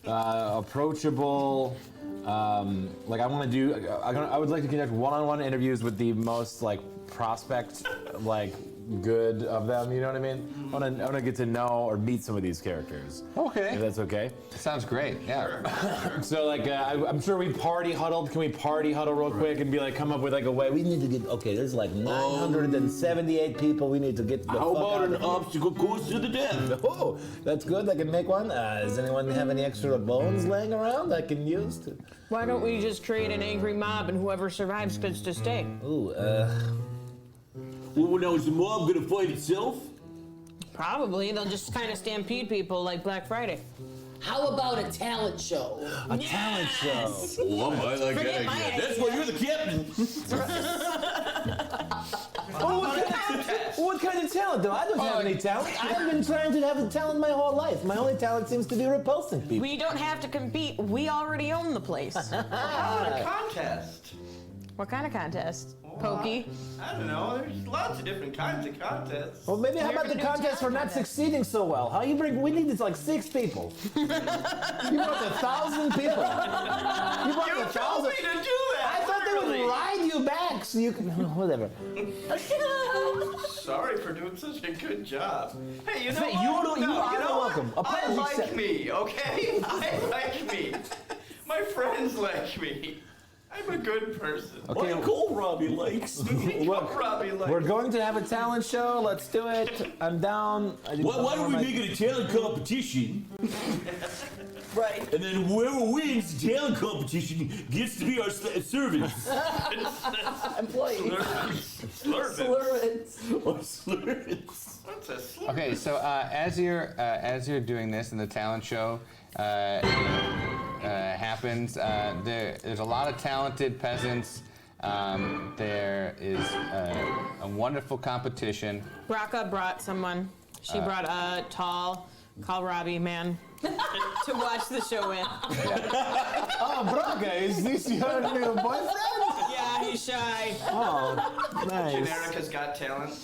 like approachable. Like I want to do. I would like to conduct one-on-one interviews with the most like prospect like good of them. You know what I mean? I want to get to know or meet some of these characters. Okay. If that's okay. Sounds great. Yeah. So like I'm sure we party huddled. Can we party huddle real quick and be like come up with like a way? We need to get, okay, there's like 978 people we need to get the How fuck about out an of. obstacle course to the death? Oh, that's good. I can make one. Does anyone have any extra bones laying around I can use to? Why don't we just create an angry mob and whoever survives gets to stay? Ooh, Well, now is the mob gonna fight itself? Probably. They'll just kind of stampede people like Black Friday. How about a talent show? a talent show. Oh, I like Forget that my idea. idea. That's why you're the captain. What kind of talent, though? I don't have any talent. I've been trying to have a talent my whole life. My only talent seems to be repulsing people. We don't have to compete. We already own the place. How about a contest? What kind of contest? Pokey? I don't know. There's lots of different kinds of contests. Well, maybe how You're about the gonna do a contest for talent not contest. succeeding so well? How you bring? We need like 6 people. You brought 1,000 people. You brought You 1,000. told me to do that. I thought they would ride you back so you can. Whatever. Sorry for doing such a good job. Hey, you know Hey, what? you are welcome. I Apology like accepted. me, okay? I like me. My friends like me. I'm a good person. Okay. What Cole Robbie likes. Look, Robbie likes we're going to have a talent show. Let's do it. I'm down. Why don't we make it a talent competition? Right. And then whoever wins the talent competition gets to be our servants. Employees. Slurvants. Or slurvants. What's a slur? Okay, so as you're doing this and the talent show happens, there's a lot of talented peasants. There is a wonderful competition. Brakka brought someone. She brought a tall kohlrabi man to watch the show with. Oh, Brakka, is this your new boyfriend? Yeah, he's shy. Oh, nice. Generica's Got Talent.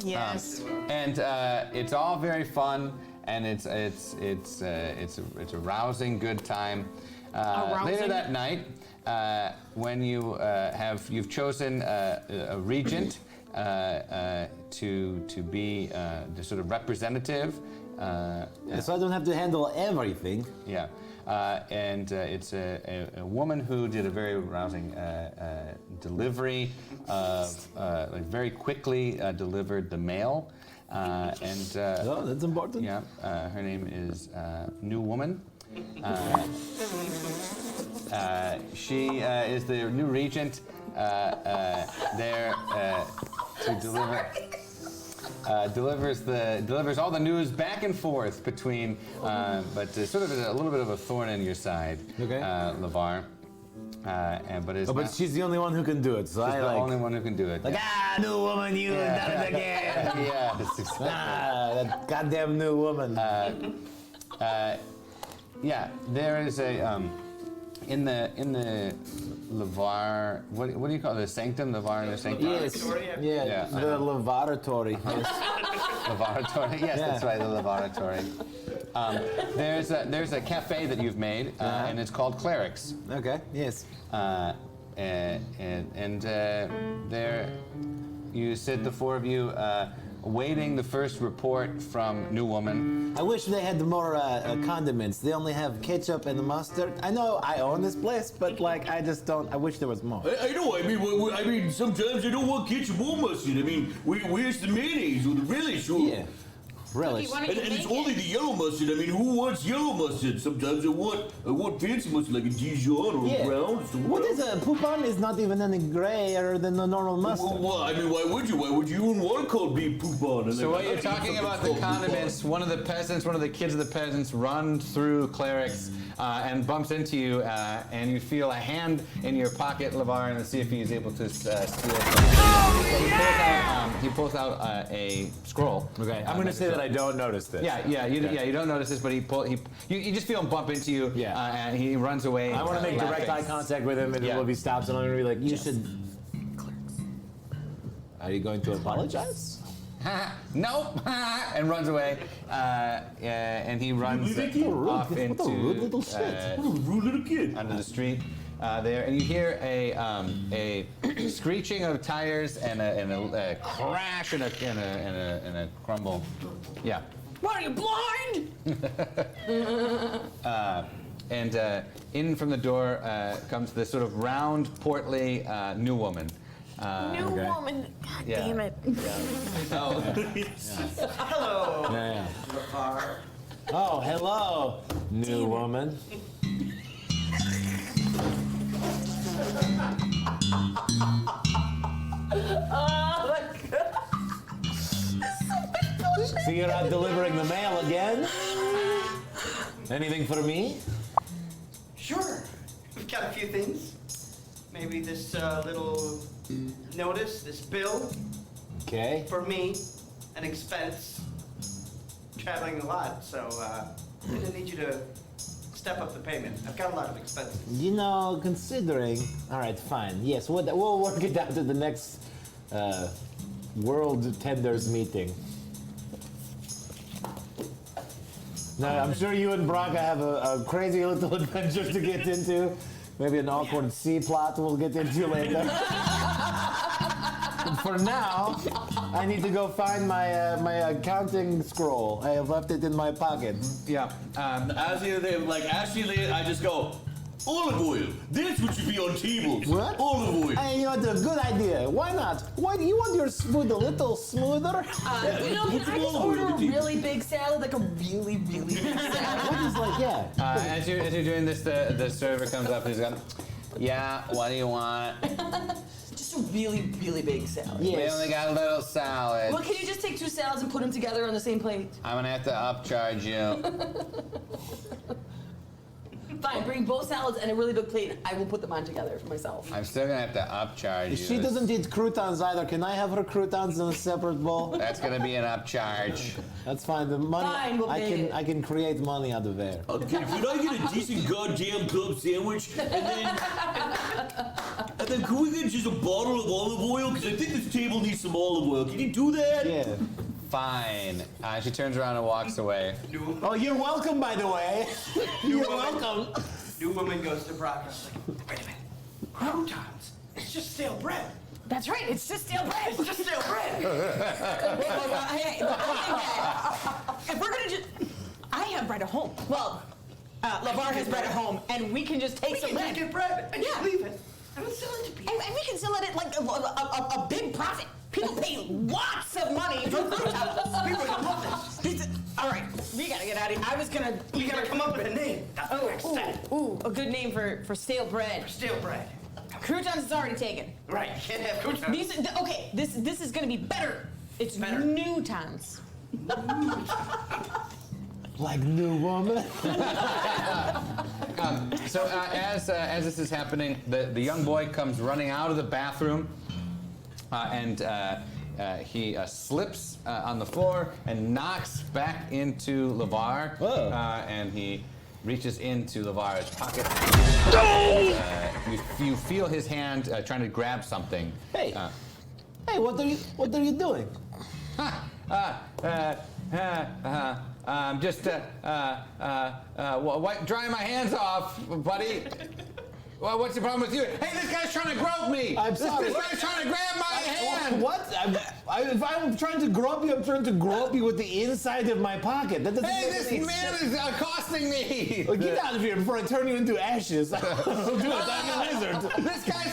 Yes. And it's all very fun, and it's a rousing good time. Later that night, when you've chosen a regent to be the sort of representative. So I don't have to handle everything. Yeah. And it's a woman who did a very rousing delivery of, like very quickly delivered the mail. Oh, that's important. Yeah, her name is New Woman. She is the new regent there to deliver. Delivers all the news back and forth between, but sort of a little bit of a thorn in your side, Okay. Lavar. But she's the only one who can do it. So She's I the like. only one who can do it. Like, new woman, you done it again. Yeah, that's exactly. That goddamn new woman. Yeah, there is a in the Lavar. What do you call it? The sanctum, Lavar and the sanctum. Yes. Yeah. The laboratory. Yes. Laboratory. Yes, Yeah. that's right. The laboratory. There's a cafe that you've made, and it's called Clerics. Okay. Yes. And there you sit, the four of you, awaiting the first report from New Woman. I wish they had more condiments. They only have ketchup and mustard. I know I own this place, but like I just don't. I wish there was more. I know. I mean, sometimes I don't want ketchup or mustard. I mean, where's the mayonnaise or the relish? Or, Yeah. Relish. And it's only the yellow mustard. I mean, who wants yellow mustard? Sometimes I want fancy mustard like a Dijon or a brown. What is a poupon? Is not even any grayer than the normal mustard. Well, I mean, why would you? Why would you even want to call beef poupon? So while you're talking about the condiments, one of the kids of the peasants runs through Clerics and bumps into you, and you feel a hand in your pocket, Lavar, and see if he's able to steal it. He pulls out a scroll. Okay, I'm gonna say that I don't notice this. You don't notice this, but you just feel him bump into you, and he runs away. I want to make direct eye contact with him, and if he stops, and I'm gonna be like, "You should." Are you going to apologize? Nope, and runs away, and he runs off into What a rude little shit. What a rude little kid. Onto the street there, and you hear a screeching of tires and a crash and a crumble. Yeah. What, are you blind? And in from the door comes this sort of round, portly New Woman. New woman. God damn it. Oh. Hello. Yeah. Lavar. Oh, hello, new woman. Oh my god. So you're out delivering the mail again? Anything for me? Sure. We've got a few things. Maybe this little notice, this bill. Okay. For me, an expense. Traveling a lot, so I'm gonna need you to step up the payment. I've got a lot of expenses. You know, considering. All right, fine. Yes, we'll work it out to the next World Tenders meeting. Now, I'm sure you and Brakka have a crazy little adventure to get into. Maybe an awkward C plot we'll get into later. But for now, I need to go find my my accounting scroll. I have left it in my pocket. Yeah. As you I just go, Olive oil. That's what should be on tables. What? Olive oil. Hey, you know, it's a good idea. Why not? Why do you want your food a little smoother? Can I just order a really big salad, like a really, really big salad? What is like, yeah. As you're doing this, the server comes up and he's going, yeah, what do you want? Just a really, really big salad. We only got a little salad. Well, can you just take 2 salads and put them together on the same plate? I'm gonna have to upcharge you. Fine, bring both salads and a really big plate. I will put them on together for myself. I'm still gonna have to upcharge you. She doesn't eat croutons either. Can I have her croutons in a separate bowl? That's gonna be an upcharge. That's fine. The money, Fine, we'll pay it. I can create money out of there. Okay, can I get a decent goddamn club sandwich? And then can we get just a bottle of olive oil? Because I think this table needs some olive oil. Can you do that? Yeah. Fine. She turns around and walks away. Oh, you're welcome, by the way. You're welcome. New woman goes to Brakka. Like, wait a minute. Croutons. It's just stale bread. That's right, it's just stale bread. It's just stale bread. If we're gonna just, I have bread at home. Well, Lavar has bread at home, and we can just take some bread. Get bread and just leave it. And we'll sell it to people. And we can sell it at like a big profit. People pay lots of money for croutons. People are gonna love this. All right, we gotta get out of here. We gotta come up with a name. That's what I said. A good name for stale bread. Stale bread. Croutons is already taken. Right, you can't have croutons. This is gonna be better. It's better. Newtons. Like new woman. So as this is happening, the young boy comes running out of the bathroom, and he slips on the floor and knocks back into Lavar. And he reaches into Lavar's pocket. You feel his hand trying to grab something. Hey, hey, what are you doing? Just drying my hands off, buddy. Well, what's the problem with you? Hey, this guy's trying to grope me. I'm sorry. This guy's trying to grab my hand. What? If I'm trying to grope you, I'm trying to grope you with the inside of my pocket. That doesn't Hey, make this any man sense. is accosting me. Well, get out of here before I turn you into ashes. I'll do it. I'm a wizard. This guy's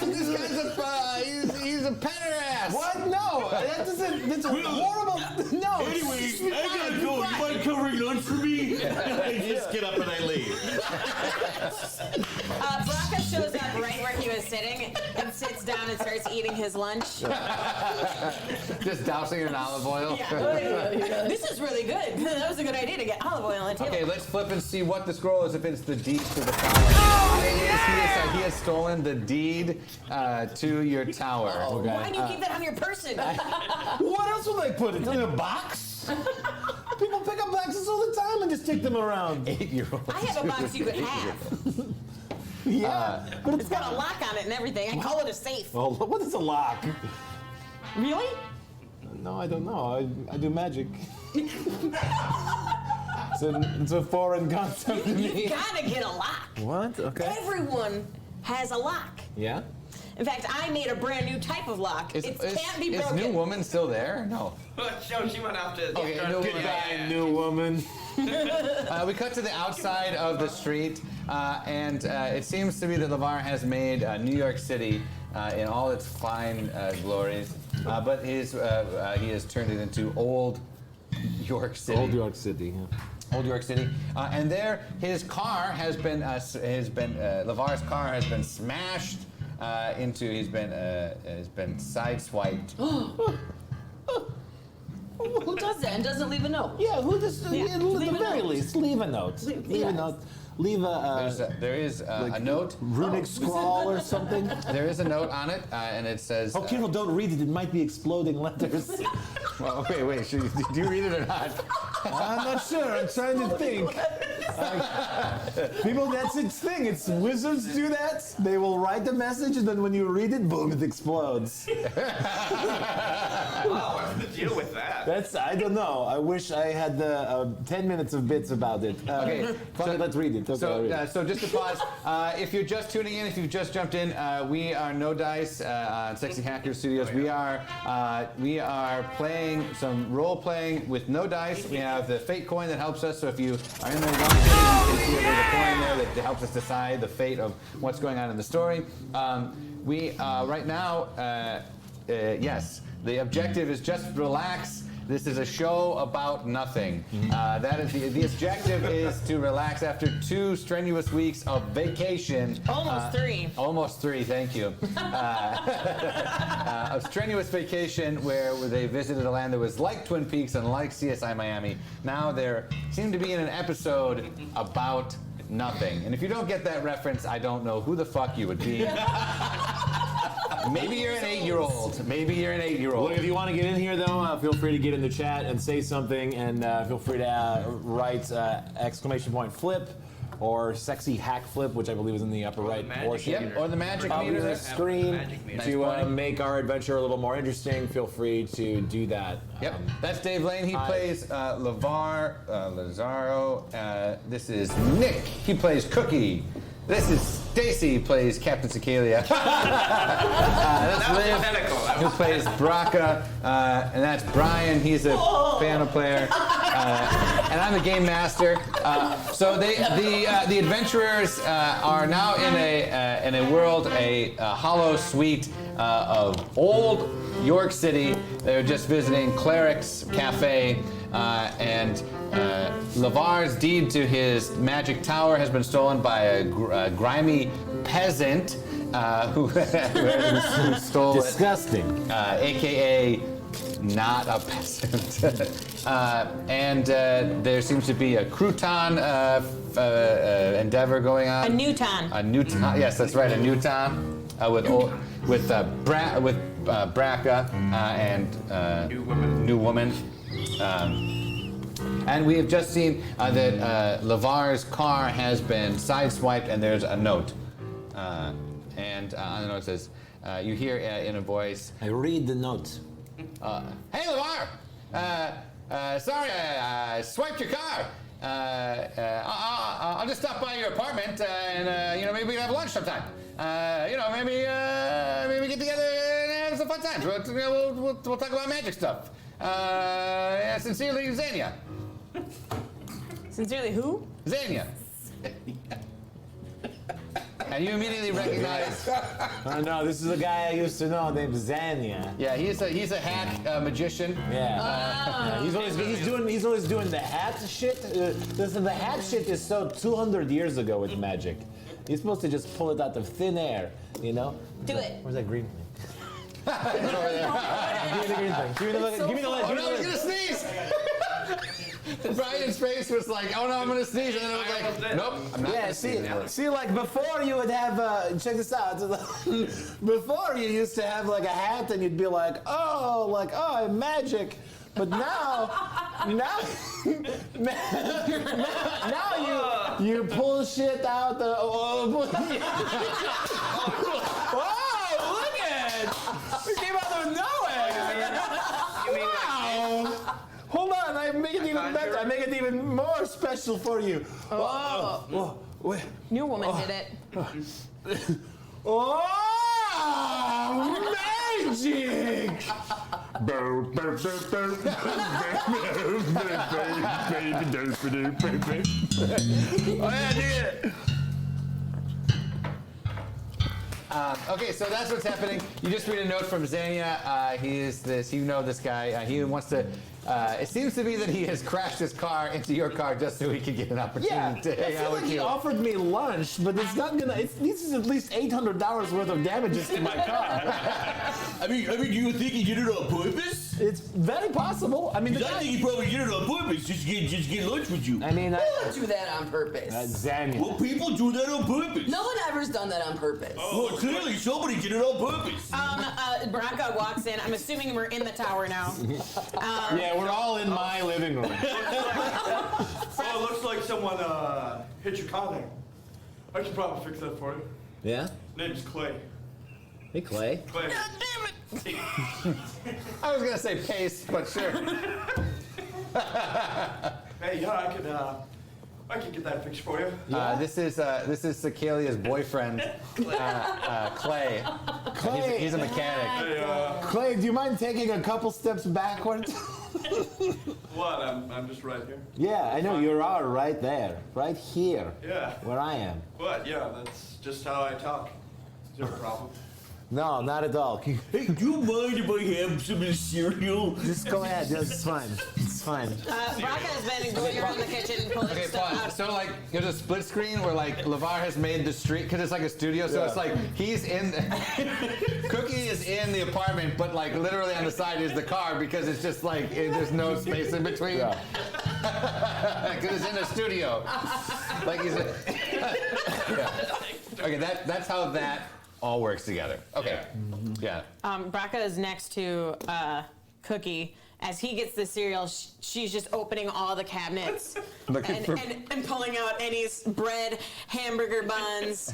he's a pederast. What? No, that doesn't. That's horrible. No. Anyways, I gotta go. You mind covering lunch for me? I just get up and I leave. Brakka shows up right where he was sitting and sits down and starts eating his lunch. Just dousing it in olive oil. This is really good. That was a good idea to get olive oil on the table. Okay, let's flip and see what the scroll is if it's the deed to the tower. He has stolen the deed to your tower. Okay. Why do you keep that on your person? What else would I put it in a box? People pick up boxes all the time and just take them around. 8-year-olds. I have a box you could have. Yeah, but It's got a lock on it and everything. I call it a safe. Oh, what is a lock? Really? No, I don't know. I do magic. It's a foreign concept to me. You gotta get a lock. What? Okay. Everyone has a lock. Yeah? In fact, I made a brand new type of lock. It can't be broken. Is New Woman still there? No. So she went off to. Okay, New Woman. Goodbye, new woman. We cut to the outside of the street, and it seems to be that Lavar has made New York City in all its fine glories, but he has turned it into Old York City. Old York City, yeah. Old York City, and there his car has been Lavar's car has been smashed into. He's been sideswiped. Who does that and doesn't leave a note? Yeah, who just, at the very note. least, leave a note. Leave a note. Leave There is a note. runic scrawl or something. There is a note on it, and it says. Oh, careful, don't read it. It might be exploding letters. Well, okay, wait. Do you read it or not? I'm not sure. I'm trying to think. People, that's its thing. It's wizards do that. They will write the message, and then when you read it, boom, it explodes. Wow, what's the deal with that? I don't know. I wish I had 10 minutes of bits about it. Okay, fine, let's read it. Okay, I'll read it. So just to pause, if you're just tuning in, if you've just jumped in, we are No Dice on Sexy Hacker Studios. We are playing some role playing with no dice. We have the fate coin that helps us. So if you are in there wanting can see there's a coin there that helps us decide the fate of what's going on in the story. We right now, yes, the objective is just relax. This is a show about nothing. That is the objective is to relax after 2 strenuous weeks of vacation. Almost 3. Almost 3, thank you. A strenuous vacation where they visited a land that was like Twin Peaks and like CSI Miami. Now they seem to be in an episode about nothing. And if you don't get that reference, I don't know who the fuck you would be. Maybe you're an 8-year-old. Maybe you're an 8-year-old. Look, if you want to get in here, though, feel free to get in the chat and say something, and feel free to write exclamation point flip or sexy hack flip, which I believe is in the upper right portion. Yep, or the magic On meter. the screen. To make our adventure a little more interesting, feel free to do that. Yep, that's Dave Lane. He plays Lavar, Lazaro. This is Nick. He plays Cookie. This is Stacy, plays Captain Cicalia. That's Liv, who plays Brakka. And that's Brian, he's a piano player. And I'm the game master. So the adventurers are now in a world, a hollow suite of old York City. They're just visiting Cleric's Cafe, and Lavar's deed to his magic tower has been stolen by a grimy peasant who stole Disgusting. it. AKA not a peasant. And there seems to be a crouton endeavor going on. A Newton. A Newton. Yes, that's right. A Newton with Brakka and New Woman. And we have just seen that Lavar's car has been sideswiped, and there's a note. And on the note it says, you hear in a voice, I read the note. Hey, Lavar! Sorry, I swiped your car. I'll just stop by your apartment, and maybe we can have lunch sometime. Maybe get together and have some fun times. We'll talk about magic stuff. Sincerely, Zanya. Sincerely, who? Zanya. And you immediately recognize. No, this is a guy I used to know named Zanya. Yeah, he's a hack magician. Yeah. He's always doing the hat shit. Listen, the hat shit is so 200 years ago with magic. You're supposed to just pull it out of thin air, you know? Do it. Where's that green thing? Give me the green thing. Give me the Oh no, he's gonna sneeze! Brian's face was like, oh no, I'm gonna sneeze, and then it was like, nope, I'm not gonna sneeze. See, like before you would have, check this out. Before you used to have like a hat and you'd be like, oh, I'm magic. But now you pull shit out the. Oh, look at! It came out of nowhere. Wow! Hold on, I make it even better. I make it even more special for you. Wait. New Woman did it. Oh, magic! Oh yeah, do it. Okay, so that's what's happening. You just read a note from Zanya. You know this guy. He wants to. It seems to be that he has crashed his car into your car just so he could get an opportunity to hang out with he you. offered me lunch, but it's not gonna. This is at least $800 worth of damages to my car. I mean, do you think he did it on purpose? It's very possible. I mean, I think he probably did it on purpose, just get lunch with you. I mean, I don't do that on purpose. Zanya. Well, people do that on purpose. No one ever's done that on purpose. Well, clearly somebody did it on purpose. Brakka walks in. I'm assuming we're in the tower now. Yeah, we're all in my living room. Oh, it looks like someone hit your car there. I can probably fix that for you. Yeah? Name's Clay. Hey, Clay. Clay. God damn it! I was gonna say pace, but sure. Hey, yeah, I could get that fixed for you. This is Cicalia's boyfriend, Clay. Clay. He's a mechanic. Hey, Clay, do you mind taking a couple steps backwards? What? I'm just right here. Yeah, I know you are right there, right here. Yeah. Where I am. What? Yeah, that's just how I talk. Is there a problem? No, not at all. Hey, do you mind if I have some of the cereal? Just go ahead. It's fine. It's fine. Brakka has been going around the kitchen pulling Okay, stuff pause. out. So like, there's a split screen where like Lavar has made the street because it's like a studio. So it's like he's in. Cookie is in the apartment, but like literally on the side is the car because it's just like there's no space in between. Because it's in a studio. Like he's. Okay, that's how that all works together. Okay. Yeah. Brakka is next to Cookie. As he gets the cereal, she's just opening all the cabinets and pulling out any bread, hamburger buns,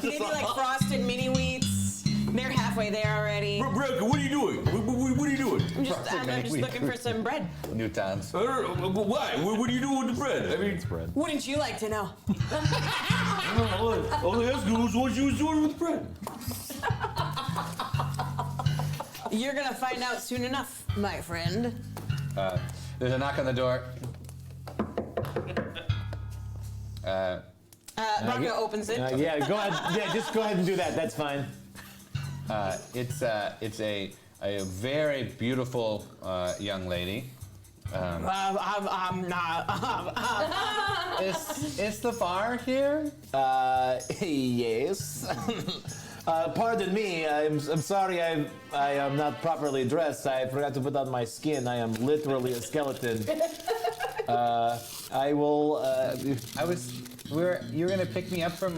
maybe like frosted mini wheats. They're halfway there already. Brakka, what are you doing? What are you doing? I'm just looking for some bread. Newtons. Why? What are you doing with the bread? I mean, It's bread. Wouldn't you like to know? I was asking what she was doing with the bread. You're gonna find out soon enough, my friend. There's a knock on the door. Brakka opens it. Yeah, go ahead. Yeah, just go ahead and do that. That's fine. It's a very beautiful young lady. I'm not. Is the bar here? Yes. Pardon me. I'm sorry. I am not properly dressed. I forgot to put on my skin. I am literally a skeleton. I will. You were gonna pick me up for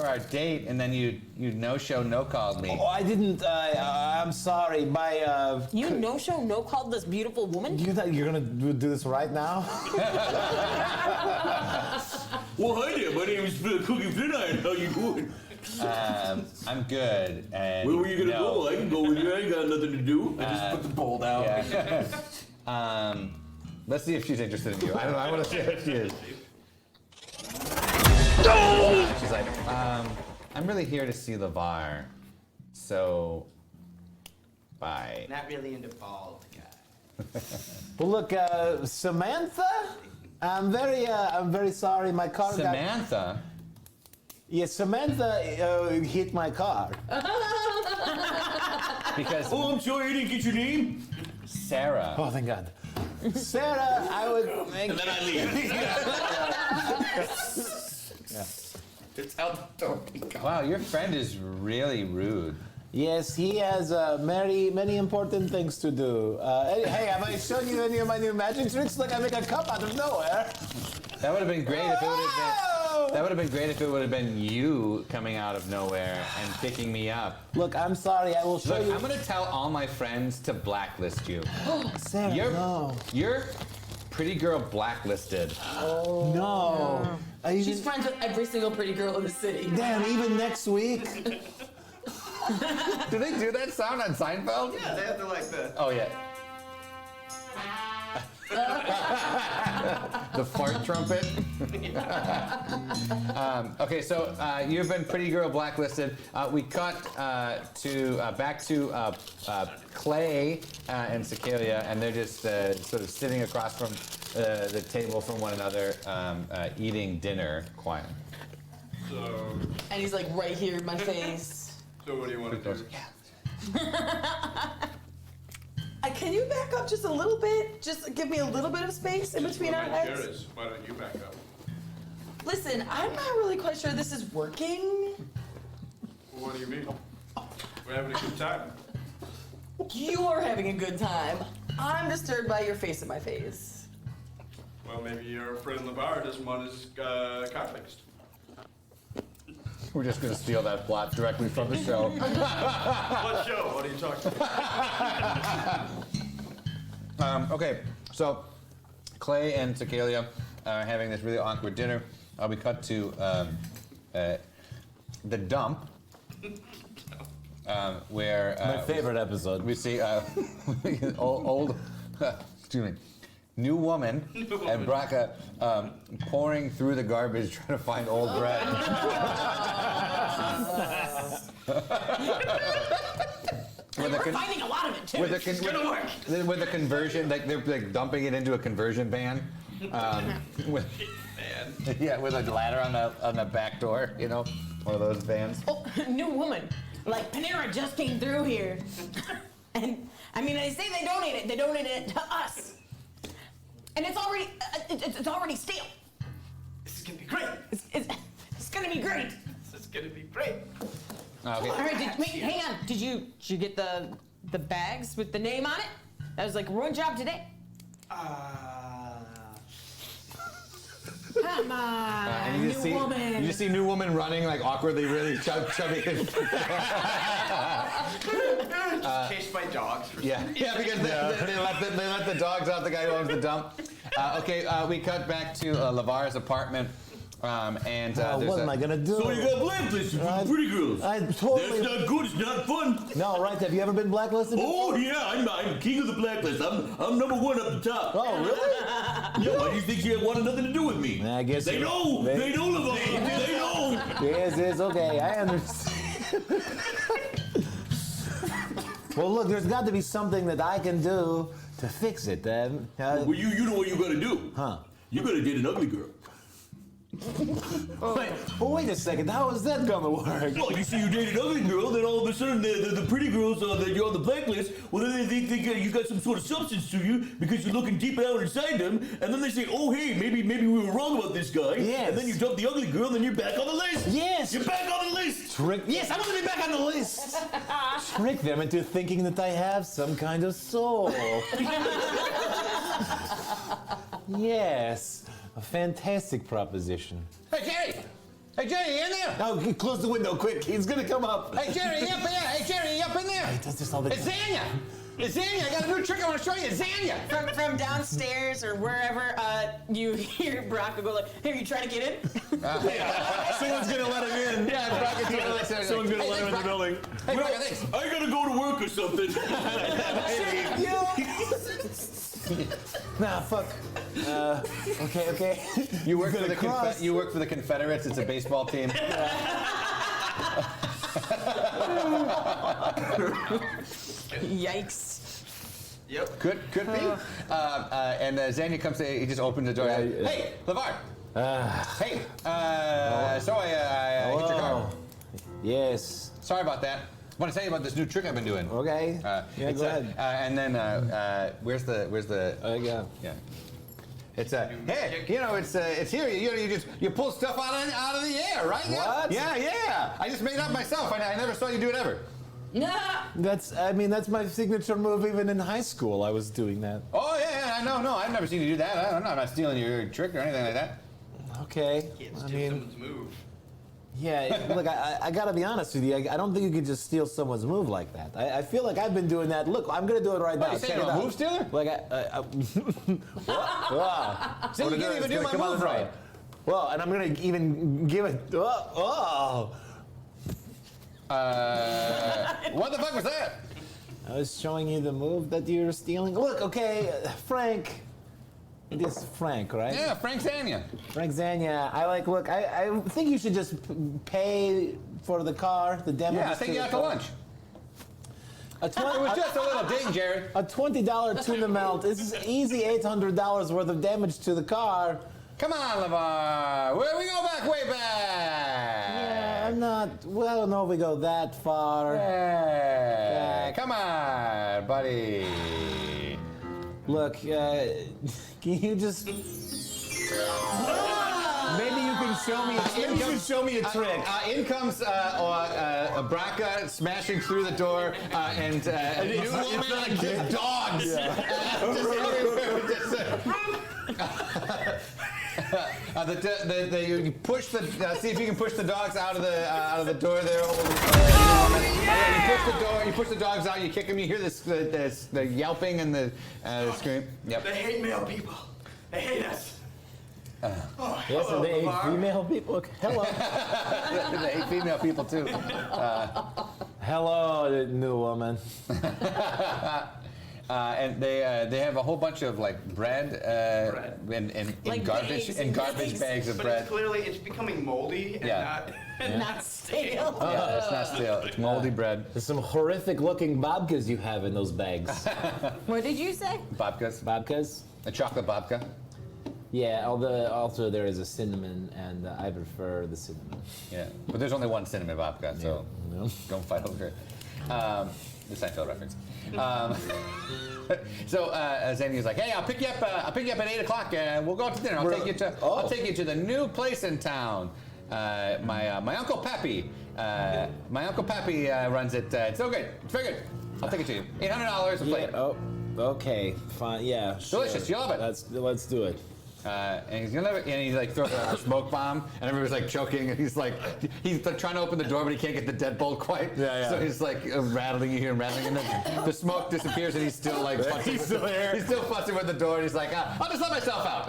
our date, and then you no-called me. Oh, I didn't. I'm sorry. My. You no-called this beautiful woman? You thought you're gonna do this right now? Well, hi there. My name is Cookie Fliniron. How you doing? I'm good. And Where were you gonna go? I can go with you. I ain't got nothing to do. I just put the bowl down. Yeah. Let's see if she's interested in you. I want to see if she is. She's like, I'm really here to see Lavar. So, bye. Not really into bald guy. Well, look, Samantha. I'm very sorry. My car Samantha? Yes, Samantha hit my car. Because. Oh, I'm sorry. I didn't get your name. Sarah. Oh, thank God. Sarah, I would. And then I leave. It's out the door. Wow, your friend is really rude. Yes, he has many important things to do. Hey, have I shown you any of my new magic tricks? Look, I make a cup out of nowhere. That would have been great if it would have been. That would have been great if it would have been you coming out of nowhere and picking me up. Look, I'm sorry. I will show you. I'm gonna tell all my friends to blacklist you. Sarah, no. You're pretty girl blacklisted. Oh no. She's friends with every single pretty girl in the city. Damn, even next week. Do they do that sound on Seinfeld? Yeah, they have to like the. Oh yeah. The fart trumpet. Okay, so you've been pretty girl blacklisted. We cut back to Clay and Cecilia, and they're just sort of sitting across from the table from one another, eating dinner quietly. So, And he's like right here in my face. so what do you want to do? Can you back up just a little bit? Just give me a little bit of space in between our My chair heads. is. Why don't you back up? Listen, I'm not really quite sure this is working. Well, what do you mean? We're having a good time. You are having a good time. I'm disturbed by your face in my face. Well, maybe your friend Lavar doesn't want his car fixed. We're just gonna steal that plot directly from the show. What show? What are you talking about? Okay, so Clay and Cecilia are having this really awkward dinner. We cut to the dump, where My favorite episode. we see old excuse me, new woman and Brakka pouring through the garbage trying to find old bread. We're finding a lot of it too. It's gonna work. With the conversion, like they're like dumping it into a conversion van. With a ladder on the back door, you know, one of those vans. Oh, new woman. Like Panera just came through here, and I mean they say they donated it to us, and it's already stale. This is gonna be great. It's gonna be great. This is gonna be great. Okay. All right, hang on. Did you get the bags with the name on it? That was like one job today. Come on, And you just new see woman. you just see new woman running like awkwardly, really chubby. Chased by dogs. Yeah, because they let the dogs out. The guy who owns the dump. We cut back to Lavar's apartment. There's what am I gonna do? So you got blacklisted for the pretty girls. That's not good. It's not fun. No, right? Have you ever been blacklisted? Oh yeah, I'm king of the blacklist. I'm number one up the top. Oh really? Yeah. Why do you think you want nothing to do with me? I guess they know. They know, Lavar. They know. Yes, okay. I understand. Well, look, there's got to be something that I can do to fix it. Well, you know what you gotta do. Huh? You gotta date an ugly girl. Wait a second. How is that gonna work? Well, you see, you date an ugly girl, then all of a sudden the pretty girls that you're on the blacklist, well, then they think you got some sort of substance to you because you're looking deep down inside them, and then they say, oh, hey, maybe we were wrong about this guy. Yes. And then you dump the ugly girl, and then you're back on the list. Yes. You're back on the list. Yes, I want to be back on the list. Trick them into thinking that I have some kind of soul. Yes. A fantastic proposition. Hey, Jerry! Hey, Jerry, you in there? No, close the window, quick. He's gonna come up. Hey, Jerry, you up in there? Hey, Jerry, you up in there? He does this all the time. It's Zanya! It's Zanya! I got a new trick I want to show you. It's Zanya! From downstairs or wherever, you hear Brakka go like, hey, are you trying to get in? Someone's gonna let him in. Yeah, Brakka totally lets her in. Someone's gonna let him in the building. Hey, Brakka, thanks. I gotta go to work or something. Nah, fuck. Okay. You work for the you work for the Confederates. It's a baseball team. Yikes. Yep. Could be. And Zanya comes to. He just opens the door. Hey, Lavar. Hey. So I hit your car. Yes. Sorry about that. I want to tell you about this new trick I've been doing. Okay. Yeah, go ahead. And then where's the? Yeah. It's hey, you know, it's here. You pull stuff out of the air, right? What? Yeah. I just made it up myself. I never saw you do it ever. Nah. That's my signature move. Even in high school, I was doing that. Oh yeah. No, I've never seen you do that. I'm not stealing your trick or anything like that. Okay. Can't steal someone's move. Yeah, look, I gotta be honest with you. I don't think you could just steal someone's move like that. I feel like I've been doing that. Look, I'm gonna do it right now. You saying you're a move stealer? Like what? Wow. So you can't even do my move right. Well, and I'm gonna even give it. What the fuck was that? I was showing you the move that you're stealing. Look, okay, Frank. It is Frank, right? Yeah, Frank Zanya. Frank Zanya. Look, I think you should just pay for the car, the damage. Yeah, I think you out to lunch. It was just a little ding, Jared. A $20 tuna melt. This is easy $800 worth of damage to the car. Come on, Lavar. We go back way back. Yeah, I'm not. Well, I don't know if we go that far. Yeah. Come on, buddy. Look, can you just? Maybe you can show me. Maybe you can show me a trick. In comes Brakka smashing through the door, and new woman and just dogs. Just everywhere. You push the. See if you can push the dogs out of the door there. You push the dogs out. You kick them. You hear the yelping and the scream. Yep. They hate male people. They hate us. Yes, and they hate female people. Hello. They hate female people too. Hello, new woman. and they have a whole bunch of like bread, and Like garbage bags and and garbage bags. bags of But bread. it's clearly it's becoming moldy and Not stale. Yeah, it's not stale. It's moldy bread. There's some horrific looking babkas you have in those bags. What did you say? Babkas. Babkas? A chocolate babka. Yeah, also there is a cinnamon, and I prefer the cinnamon. Yeah, but there's only one cinnamon babka, so don't fight over it. The Seinfeld reference. So Zanya's like, hey, I'll pick you up at 8 o'clock. We'll go out to dinner. I'll take you to the new place in town. My Uncle Pappy. My Uncle Pappy runs it. It's so good. It's very good. I'll take it to you. $800 a plate. Yeah, oh, okay, fine. Yeah, Delicious. You love it. Let's do it. And he's gonna and he like throws a smoke bomb, and everybody's like choking, and he's like trying to open the door, but he can't get the deadbolt quite. Yeah. So he's like rattling, you hear him rattling, and then the smoke disappears, and he's still like fussing. He's still there. He's still fussing with the door, and he's like, I'll just let myself out.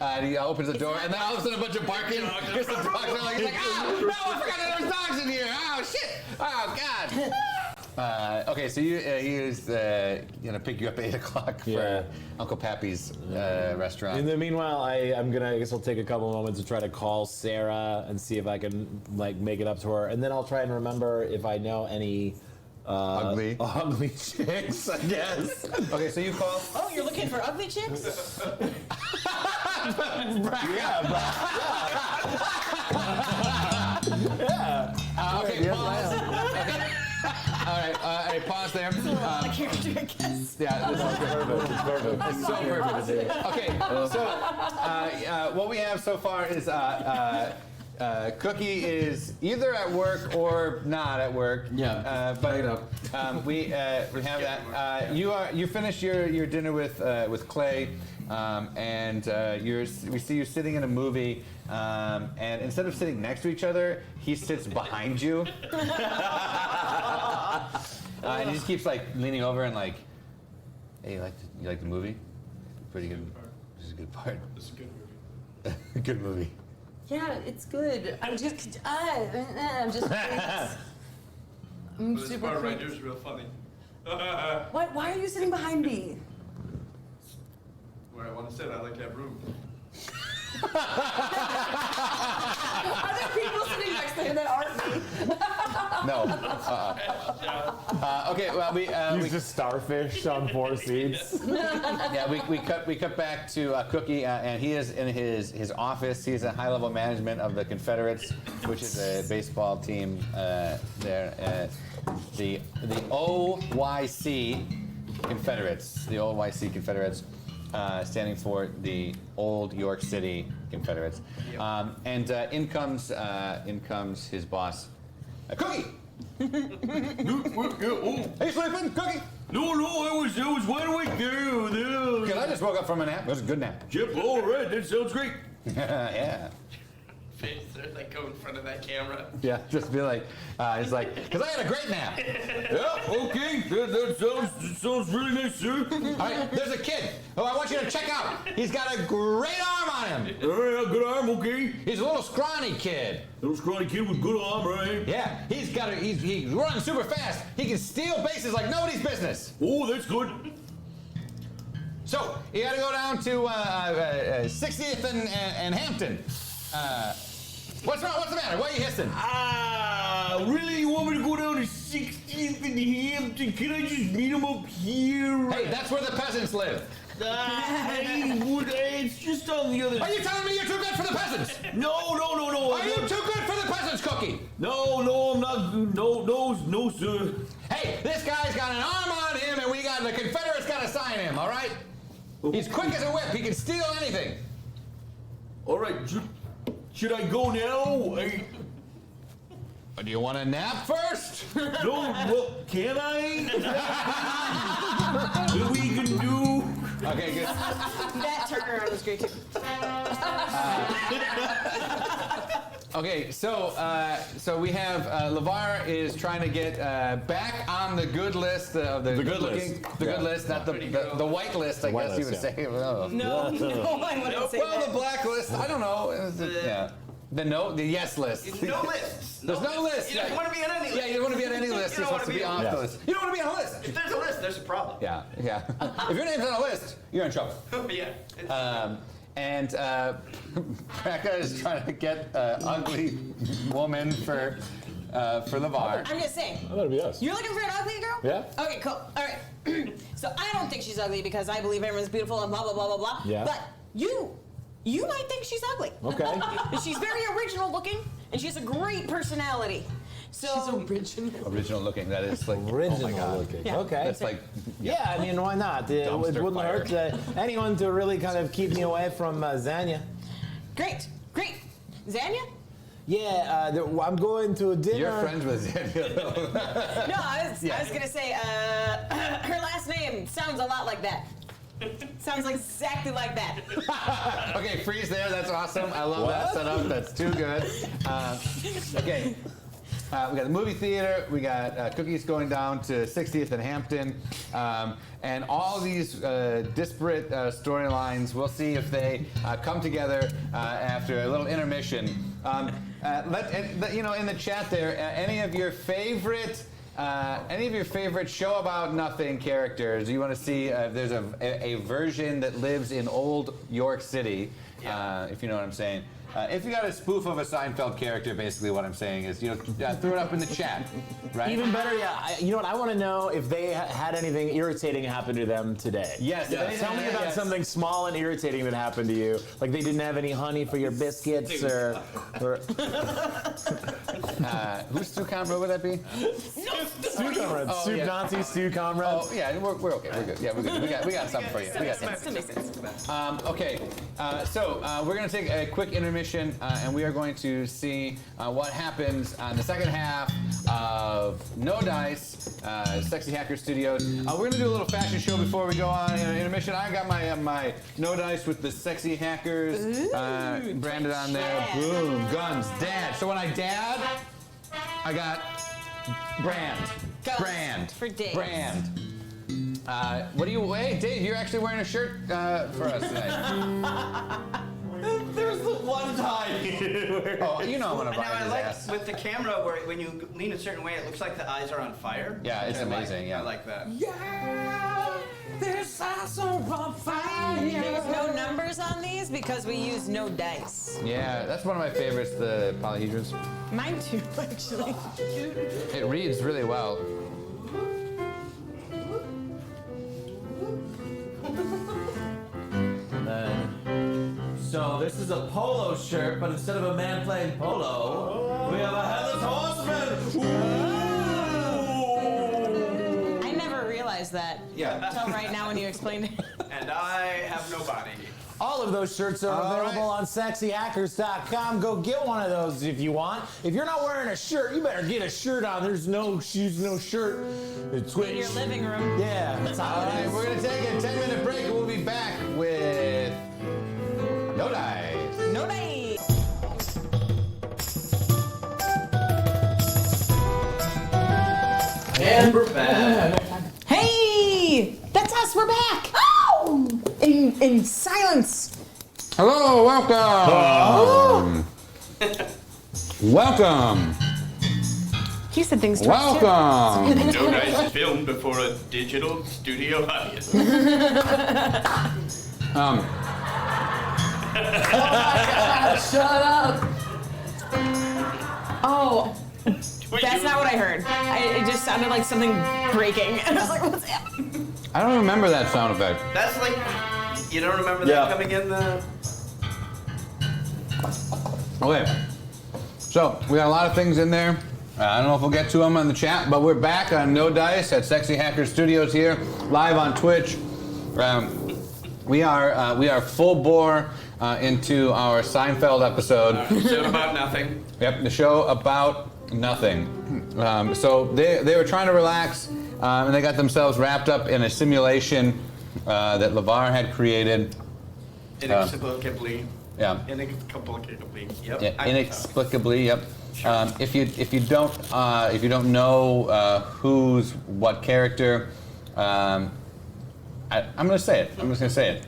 And he opens the door, and then all of a sudden a bunch of barking. Here's the dogs are like, he's like, no, I forgot that there was dogs in here. Oh shit. Oh god. Okay, so he is gonna pick you up at 8 o'clock for Uncle Pappy's restaurant. In the meanwhile, I guess I'll take a couple moments to try to call Sarah and see if I can like make it up to her, and then I'll try and remember if I know any ugly chicks, I guess. Okay, so you call. Oh, you're looking for ugly chicks? Okay, pause. Okay. All right, pause there. Character, I guess. Yeah, this is perfect. It's perfect. It's so perfect. Okay, so what we have so far is Cookie is either at work or not at work. Yeah. But we have that. You finish your dinner with Clay, and we see you sitting in a movie. And instead of sitting next to each other, he sits behind you. And he just keeps like leaning over and like, hey, you like the movie? Pretty good. This is a good part. This is a good movie. Good movie. Yeah, it's good. I'm just. I'm This super. part right here is real funny. What? Why are you sitting behind me? Where I want to sit, I like to have room. Are there people sitting next to him that aren't me? No. Okay. Well, He's just starfish on 4 seats. Yeah, we cut back to Cookie, and he is in his office. He's in high-level management of the Confederates, which is a baseball team there. The OYC Confederates. The OYC Confederates. Standing for the Old York City Confederates. And in comes his boss, Cookie! Are you sleeping, Cookie? No, I was wide awake there. Because I just woke up from a nap. It was a good nap. Yep, all right, that sounds great. Yeah. Face there, like go in front of that camera. Yeah, just be like, he's like, because I had a great nap. Yeah, okay, that sounds really nice, sir. All right, there's a kid who I want you to check out. He's got a great arm on him. Yeah, good arm, okay. He's a little scrawny kid. Little scrawny kid with good arm, right? Yeah, he runs super fast. He can steal bases like nobody's business. Oh, that's good. So, you gotta go down to 60th and Hampton. What's wrong? What's the matter? Why are you hissing? Really? You want me to go down to 60th and Hampton? Can I just meet him up here? Hey, that's where the peasants live. It's just on the other. Are you telling me you're too good for the peasants? No. Are you too good for the peasants, Cookie? No, I'm not. No, sir. Hey, this guy's got an arm on him, and the Confederates got to sign him. All right? He's quick as a whip. He can steal anything. All right. Should I go now? Do you want a nap first? No, well, can I? What we can do? Okay, good. That turnaround was great too. Okay, so we have Lavar is trying to get back on the good list of the good list. The good list, not the white list. I guess you would say. Oh. No, I wouldn't say that. Well, the black list. I don't know. The yes list. No lists. There's no list. You don't want to be on any list. Yeah, you don't want to be on any list. You're supposed to be off the list. You don't want to be on a list. If there's a list, there's a problem. Yeah. If your name's on a list, you're in trouble. Yeah. And Brakka is trying to get an ugly woman for Lavar. I'm just saying. That'll be us. You're looking for an ugly girl? Yeah. Okay, cool. All right. So I don't think she's ugly because I believe everyone's beautiful and blah, blah, blah, blah, blah. Yeah. But you might think she's ugly. Okay. She's very original looking and she has a great personality. So She's original. Original looking. That is like Original oh my God. looking. Yeah. Okay. That's like Yeah, I mean, why not? It Dumpster wouldn't fire. hurt anyone to really kind of keep me away from Zanya. great. Zanya? Yeah, I'm going to a dinner. You're friends with Zanya. No, I was gonna say her last name sounds a lot like that. Sounds exactly like that. Okay, freeze there. That's awesome. I love that setup. That's too good. Okay. We got the movie theater. We got cookies going down to 60th and Hampton. And all these disparate storylines, we'll see if they come together after a little intermission. In the chat there, any of your favorite show about nothing characters you want to see? There's a version that lives in old York City, if you know what I'm saying. If you got a spoof of a Seinfeld character, basically what I'm saying is, throw it up in the chat, right? Even better, you know what? I want to know if they had anything irritating happen to them today. Yes. Tell me about something small and irritating that happened to you. Like they didn't have any honey for your biscuits, or who's Stu Comrade? Would that be? Stu Comrade, Oh, Stu yeah. Nazi, Stu Comrade. Oh yeah, we're okay. We're good. Yeah, we're good. We got something for you. We got something. Okay, so we're gonna take a quick intermission, and we are going to see what happens on the second half of No Dice, Sexy Hacker Studios. We're gonna do a little fashion show before we go on intermission. I got my No Dice with the Sexy Hackers branded on there. Boom, guns, dad. So when I dad, I got brand. Guns Brand. for Dave. Brand. Hey, Dave, you're actually wearing a shirt for us tonight. There's the one time. Oh, you know I'm gonna Now ride I his like ass. with the camera where when you lean a certain way, it looks like the eyes are on fire. Yeah, it's I like. amazing. Yeah. I like that. There's no numbers on these because we use no dice. Yeah, that's one of my favorites, the polyhedrons. Mine too, actually. It reads really well. So this is a polo shirt, but instead of a man playing polo, we have a headless horseman. I never realized that until right now when you explained it. And I have no body. All of those shirts are available on sexyhackers.com. Go get one of those if you want. If you're not wearing a shirt, you better get a shirt on. There's no shoes, no shirt. It's In your living room. Yeah, that's how All it right, is. we're gonna take a 10-minute break, and we'll be back with No Dice. No dice. And we're back. Hey, that's us. We're back. Oh, in silence. Hello, welcome. Welcome. He said things to us, too. Welcome. No Dice filmed before a digital studio audience. Shut up. Oh, that's not what I heard. It just sounded like something breaking. And I was like, what's that? I don't remember that sound effect. That's like, you don't remember that coming in the... Okay. So, we got a lot of things in there. I don't know if we'll get to them on the chat, but we're back on No Dice at Sexy Hacker Studios here, live on Twitch. We are full bore into our Seinfeld episode. Show about nothing. Yep, the show about nothing. So they were trying to relax, and they got themselves wrapped up in a simulation that Lavar had created. Inexplicably. Yeah. Inexplicably. Yep. Yeah, inexplicably. Yep. If you don't know who's what character, I'm gonna say it. I'm just gonna say it.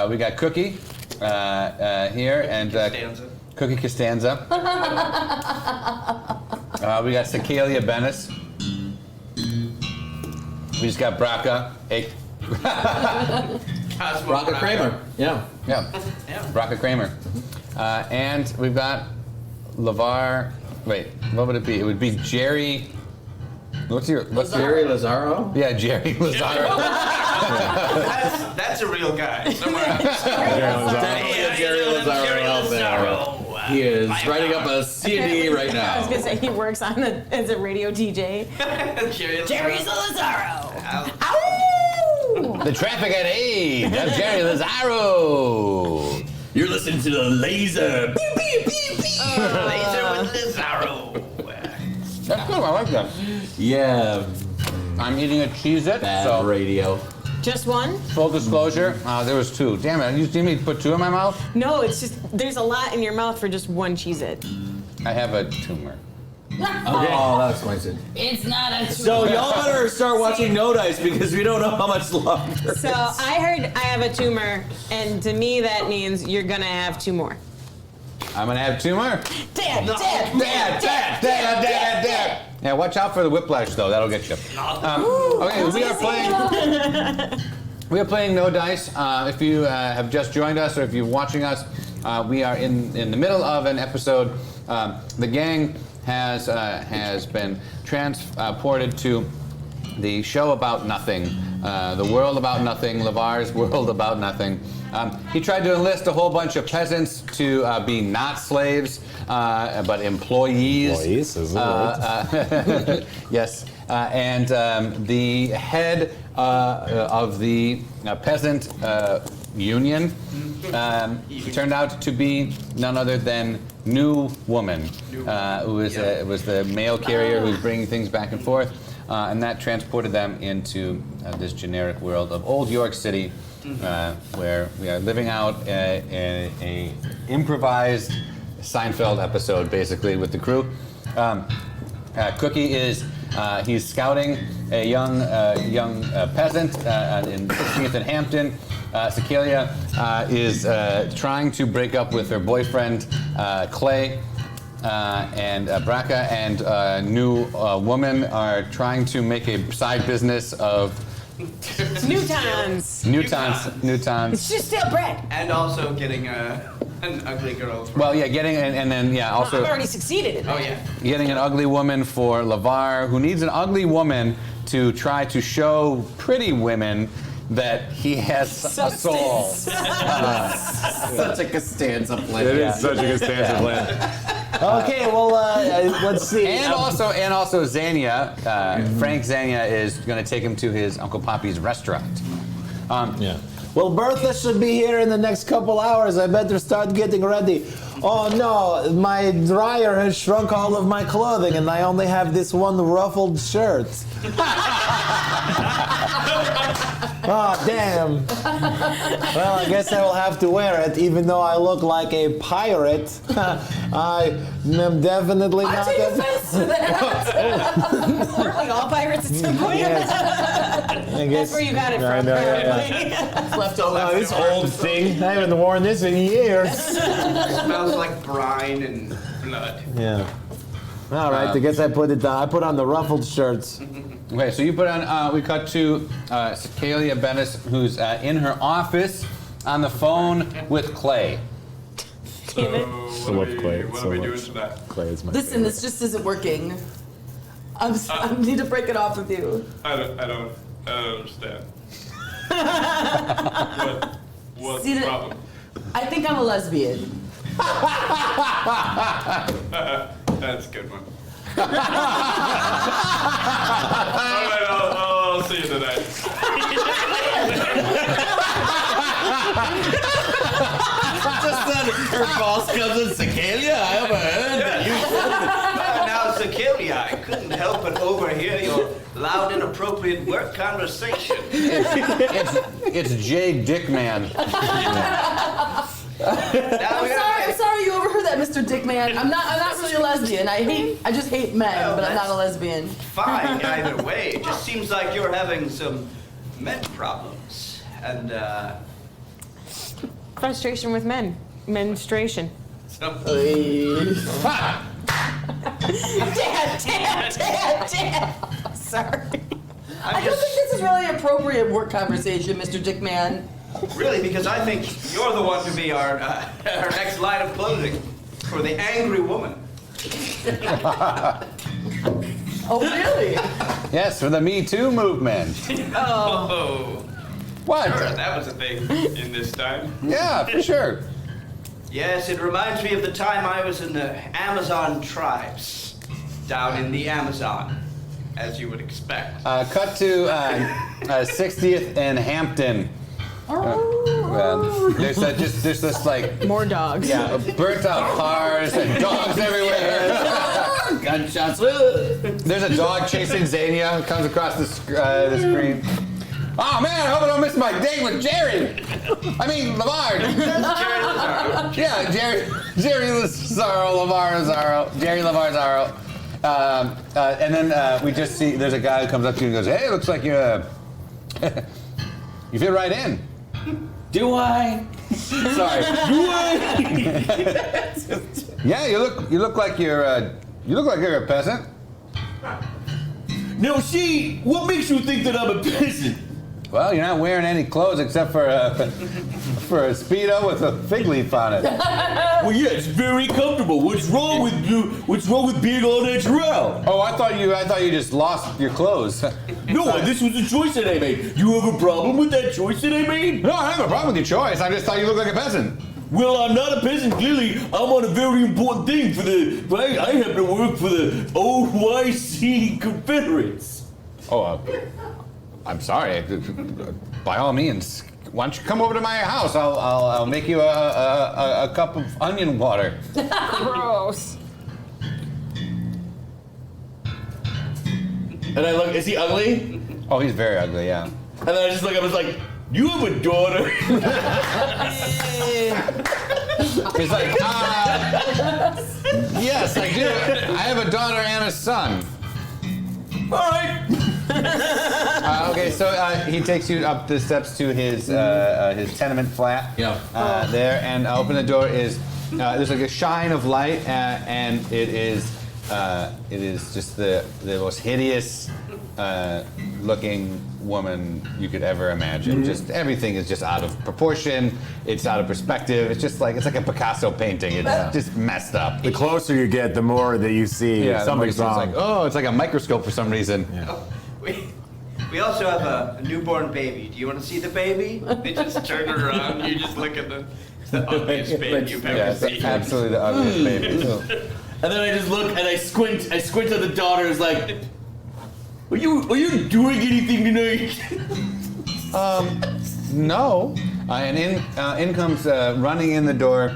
We got Cookie here and Costanza. Cookie Costanza. We got Cicalia Bennis. We just got Brakka. Brakka Kramer. Yeah. Yeah. Brakka Kramer. And we've got Lavar. Wait, what would it be? It would be Jerry. What's Jerry Lazaro? Yeah, Jerry Lazaro. That's a real guy. Somewhere else. Definitely a Jerry Lazaro out there. He is writing up a CD right I was now. gonna say he works as a radio DJ. Jerry's Lazaro. The traffic at 8. I'm Jerry Lazaro. You're listening to the laser. Laser with Lazaro. That's good. I like that. Yeah. I'm eating a Cheez-It. Bad radio. Just one? Full disclosure, there was 2. Damn it! You need me to put 2 in my mouth? No, it's just there's a lot in your mouth for just one Cheez-It. I have a tumor. Oh, that explains it. It's not a So y'all better start watching Nodice because we don't know how much longer. So I heard I have a tumor, and to me that means you're gonna have 2 more. I'm gonna have 2 more. Dad. Yeah, watch out for the whiplash though. That'll get you. Okay, we are playing No Dice. If you have just joined us or if you're watching us, we are in the middle of an episode. The gang has been transported to the show about nothing, the world about nothing, Lavar's world about nothing. He tried to enlist a whole bunch of peasants to be not slaves, but employees. Employees, is it? Yes, and the head of the peasant union turned out to be none other than New Woman, who was the mail carrier who was bringing things back and forth, and that transported them into this generic world of Old York City, where we are living out a improvised Seinfeld episode, basically, with the crew. Cookie is he's scouting a young peasant in 16th and Hampton. Cicalia is trying to break up with her boyfriend Clay, and Brakka and New Woman are trying to make a side business of Newtons. It's just stale bread. And also getting an ugly girl. Well, yeah, getting and then also. I've already succeeded in that. Oh yeah. Getting an ugly woman for Lavar, who needs an ugly woman to try to show pretty women that he has a soul. Such a Costanza plan. It is such a Costanza plan. Okay, well, let's see. And also Zanya, Frank Zanya is going to take him to his Uncle Poppy's restaurant. Yeah. Well, Bertha should be here in the next couple hours. I better start getting ready. Oh no, my dryer has shrunk all of my clothing and I only have this one ruffled shirt. Oh, damn. Well, I guess I will have to wear it, even though I look like a pirate. I am definitely I not take a... offense to that. Aren't we all pirates at some point? Yes. I guess. That's where you got it I from, know, probably. Left over. Oh, this old thing. I haven't worn this in years. Smells like brine and blood. Yeah. All right, I guess I put it down. I put on the ruffled shirts. Okay, so you put on, we cut to Cicalia Bennis, who's in her office on the phone with Clay. So what are we doing tonight? Clay is my Listen, this just isn't working. I need to break it off with you. I don't understand. What's See, the problem? I think I'm a lesbian. That's a good one. All right, I'll see you tonight. Just then her boss comes in, Cicalia, I haven't heard that you Now, Cicalia, I couldn't help but overhear your loud, inappropriate work conversation. It's Jay Dickman. I'm sorry you overheard that, Mr. Dickman. I'm not really a lesbian. I just hate men, but I'm not a lesbian. Fine, either way. It just seems like you're having some men problems. And, Frustration with men. Menstruation. Dad. Sorry. I don't think this is really appropriate work conversation, Mr. Dickman. Really, because I think you're the one to be our next line of clothing for the angry woman. Oh, really? Yes, for the Me Too movement. Oh. What? Sure, that was a thing in this time. Yeah, for sure. Yes, it reminds me of the time I was in the Amazon tribes, down in the Amazon, as you would expect. Cut to 60th and Hampton. There's this like more dogs. Yeah, burnt out cars and dogs everywhere. Gunshots. There's a dog chasing Zanya who comes across the screen. Oh man, I hope I don't miss my date with Jerry. I mean Lavar. Yeah, Jerry Lazaro, Lavar Lazaro, Jerry Lavar Lazaro. And then we just see there's a guy who comes up to you and goes, "Hey, looks like you you fit right in." Do I? Sorry. Do I? Yeah, you look like you're a peasant. Now, see, what makes you think that I'm a peasant? Well, you're not wearing any clothes except for a Speedo with a fig leaf on it. Well, yeah, it's very comfortable. What's wrong with you? What's wrong with being all natural? Oh, I thought you just lost your clothes. No, this was a choice that I made. You have a problem with that choice that I made? No, I have a problem with your choice. I just thought you looked like a peasant. Well, I'm not a peasant. Clearly, I'm on a very important thing for the. I happen to work for the OYC Confederates. Oh, I'm sorry. By all means, why don't you come over to my house? I'll make you a cup of onion water. Gross. And I look. Is he ugly? Oh, he's very ugly. Yeah. And then I was like, you have a daughter. He's like, yes, I do. I have a daughter and a son. All right. Okay, so he takes you up the steps to his tenement flat. Yeah. There, and open the door is there's like a shine of light, and it is just the most hideous looking woman you could ever imagine. Just everything is just out of proportion. It's out of perspective. It's like a Picasso painting. It's just messed up. The closer you get, the more that you see something's wrong. It's like, oh, it's like a microscope for some reason. Yeah. Oh, we also have a newborn baby. Do you want to see the baby? They just turn it around. You just look at the ugliest baby you've ever Yeah, seen. absolutely the ugliest baby. And then I just look and I squint at the daughter. It's like, are you doing anything tonight? No. And in comes running in the door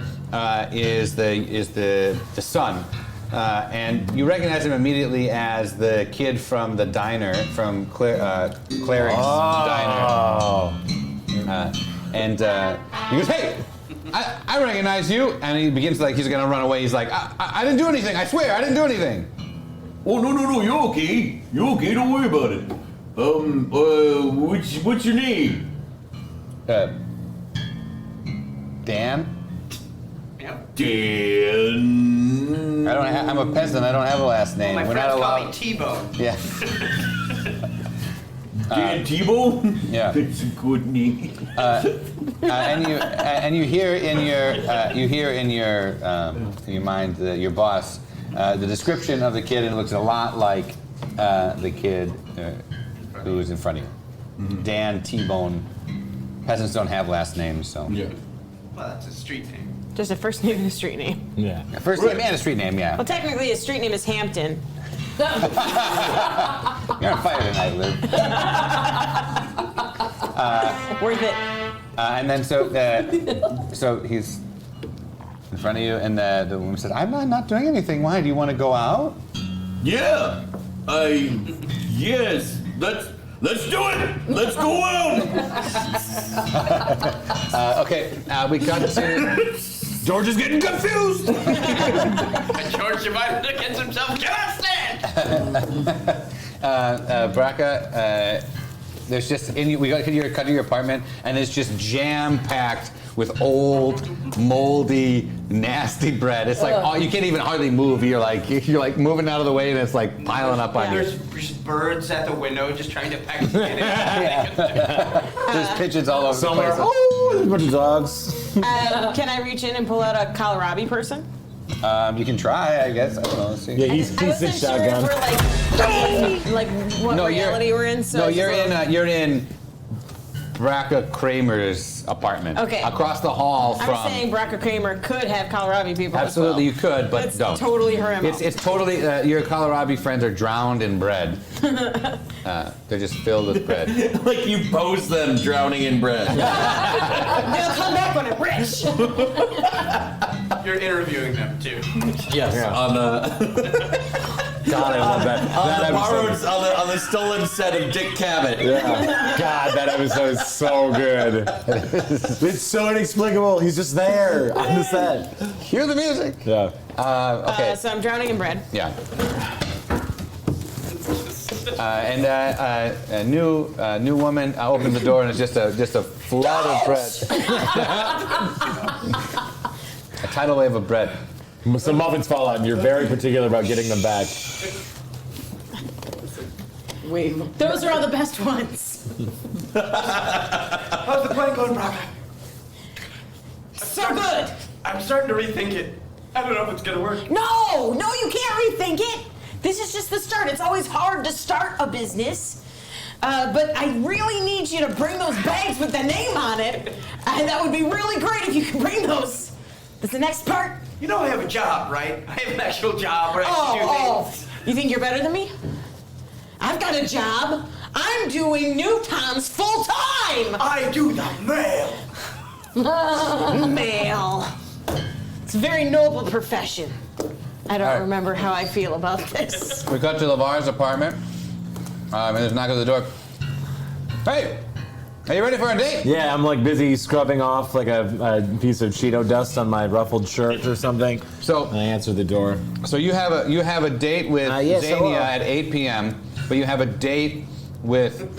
is the son. And you recognize him immediately as the kid from the diner, from Cleric's diner. And he goes, "Hey, I recognize you." And he begins he's gonna run away. He's like, I didn't do anything. I swear, I didn't do anything. Oh no, you're okay. You're okay. Don't worry about it. What's your name? Dan. Dan. I'm a peasant. I don't have a last name. My We're friends not call allowed. me T-Bone. Yeah. Dan Tebow? Yeah. That's a good name. And you hear in your mind your boss the description of the kid, and it looks a lot like the kid who was in front of you. Mm-hmm. Dan T-Bone. Peasants don't have last names, so. Yeah. Well, that's a street name. Just a first name and a street name. Yeah. A first name and a street name, yeah. Well, technically, his street name is Hampton. You're on fire tonight, Liv. Worth it. And then so he's in front of you, and the woman said, "I'm not doing anything. Why? Do you want to go out?" Yeah. Yes. Let's do it. Let's go out. Okay. We cut to. George is getting confused. George divided against himself. Cannot stand. Brakka, there's just we got to your apartment, and it's just jam packed with old, moldy, nasty bread. It's like you can't even hardly move. You're like moving out of the way, and it's like piling up on you. There's just birds at the window just trying to peck it in. There's pigeons all over Somewhere. the place. Oh, there's a bunch of dogs. Can I reach in and pull out a kohlrabi person? You can try, I guess. I don't know. Let's see. Yeah, he's I wasn't a sure shotgun. if we're like what reality we're in. So no, it's you're a little- you're in Brakka Kramer's apartment. Okay. Across the hall from. I'm saying Brakka Kramer could have kohlrabi people. Absolutely, you as well. could, but It's don't. totally her MO. It's totally your kohlrabi friends are drowned in bread. They're just filled with bread. Like you pose them drowning in bread. They'll come back when I'm rich. You're interviewing them too. Yes. Yeah. On God, I love that. That episode. on the stolen set of Dick Cavett. Yeah. God, that episode is so good. It's so inexplicable. He's just there on the set. Hear the music. Yeah. Okay. So I'm drowning in bread. Yeah. And a new woman opened the door, and it's just a flood of bread. A tidal wave of bread. Some muffins fall out, and you're very particular about getting them back. Wait, those are all the best ones. How's the plan going, Brakka? So good. I'm starting to rethink it. I don't know if it's gonna work. No, you can't rethink it. This is just the start. It's always hard to start a business. But I really need you to bring those bags with the name on it. And that would be really great if you could bring those. That's the next part. You know I have a job, right? I have an actual job where I have to do things. You think you're better than me? I've got a job. I'm doing Newtons full time. I do the mail. Mail. It's a very noble profession. I don't right. remember how I feel about this. We got to Lavar's apartment, and there's a knock at the door. Hey, are you ready for a date? Yeah, I'm like busy scrubbing off like a piece of Cheeto dust on my ruffled shirt or something. So I answer the door. So you have a date with yes, Zanya at 8 p.m., but you have a date with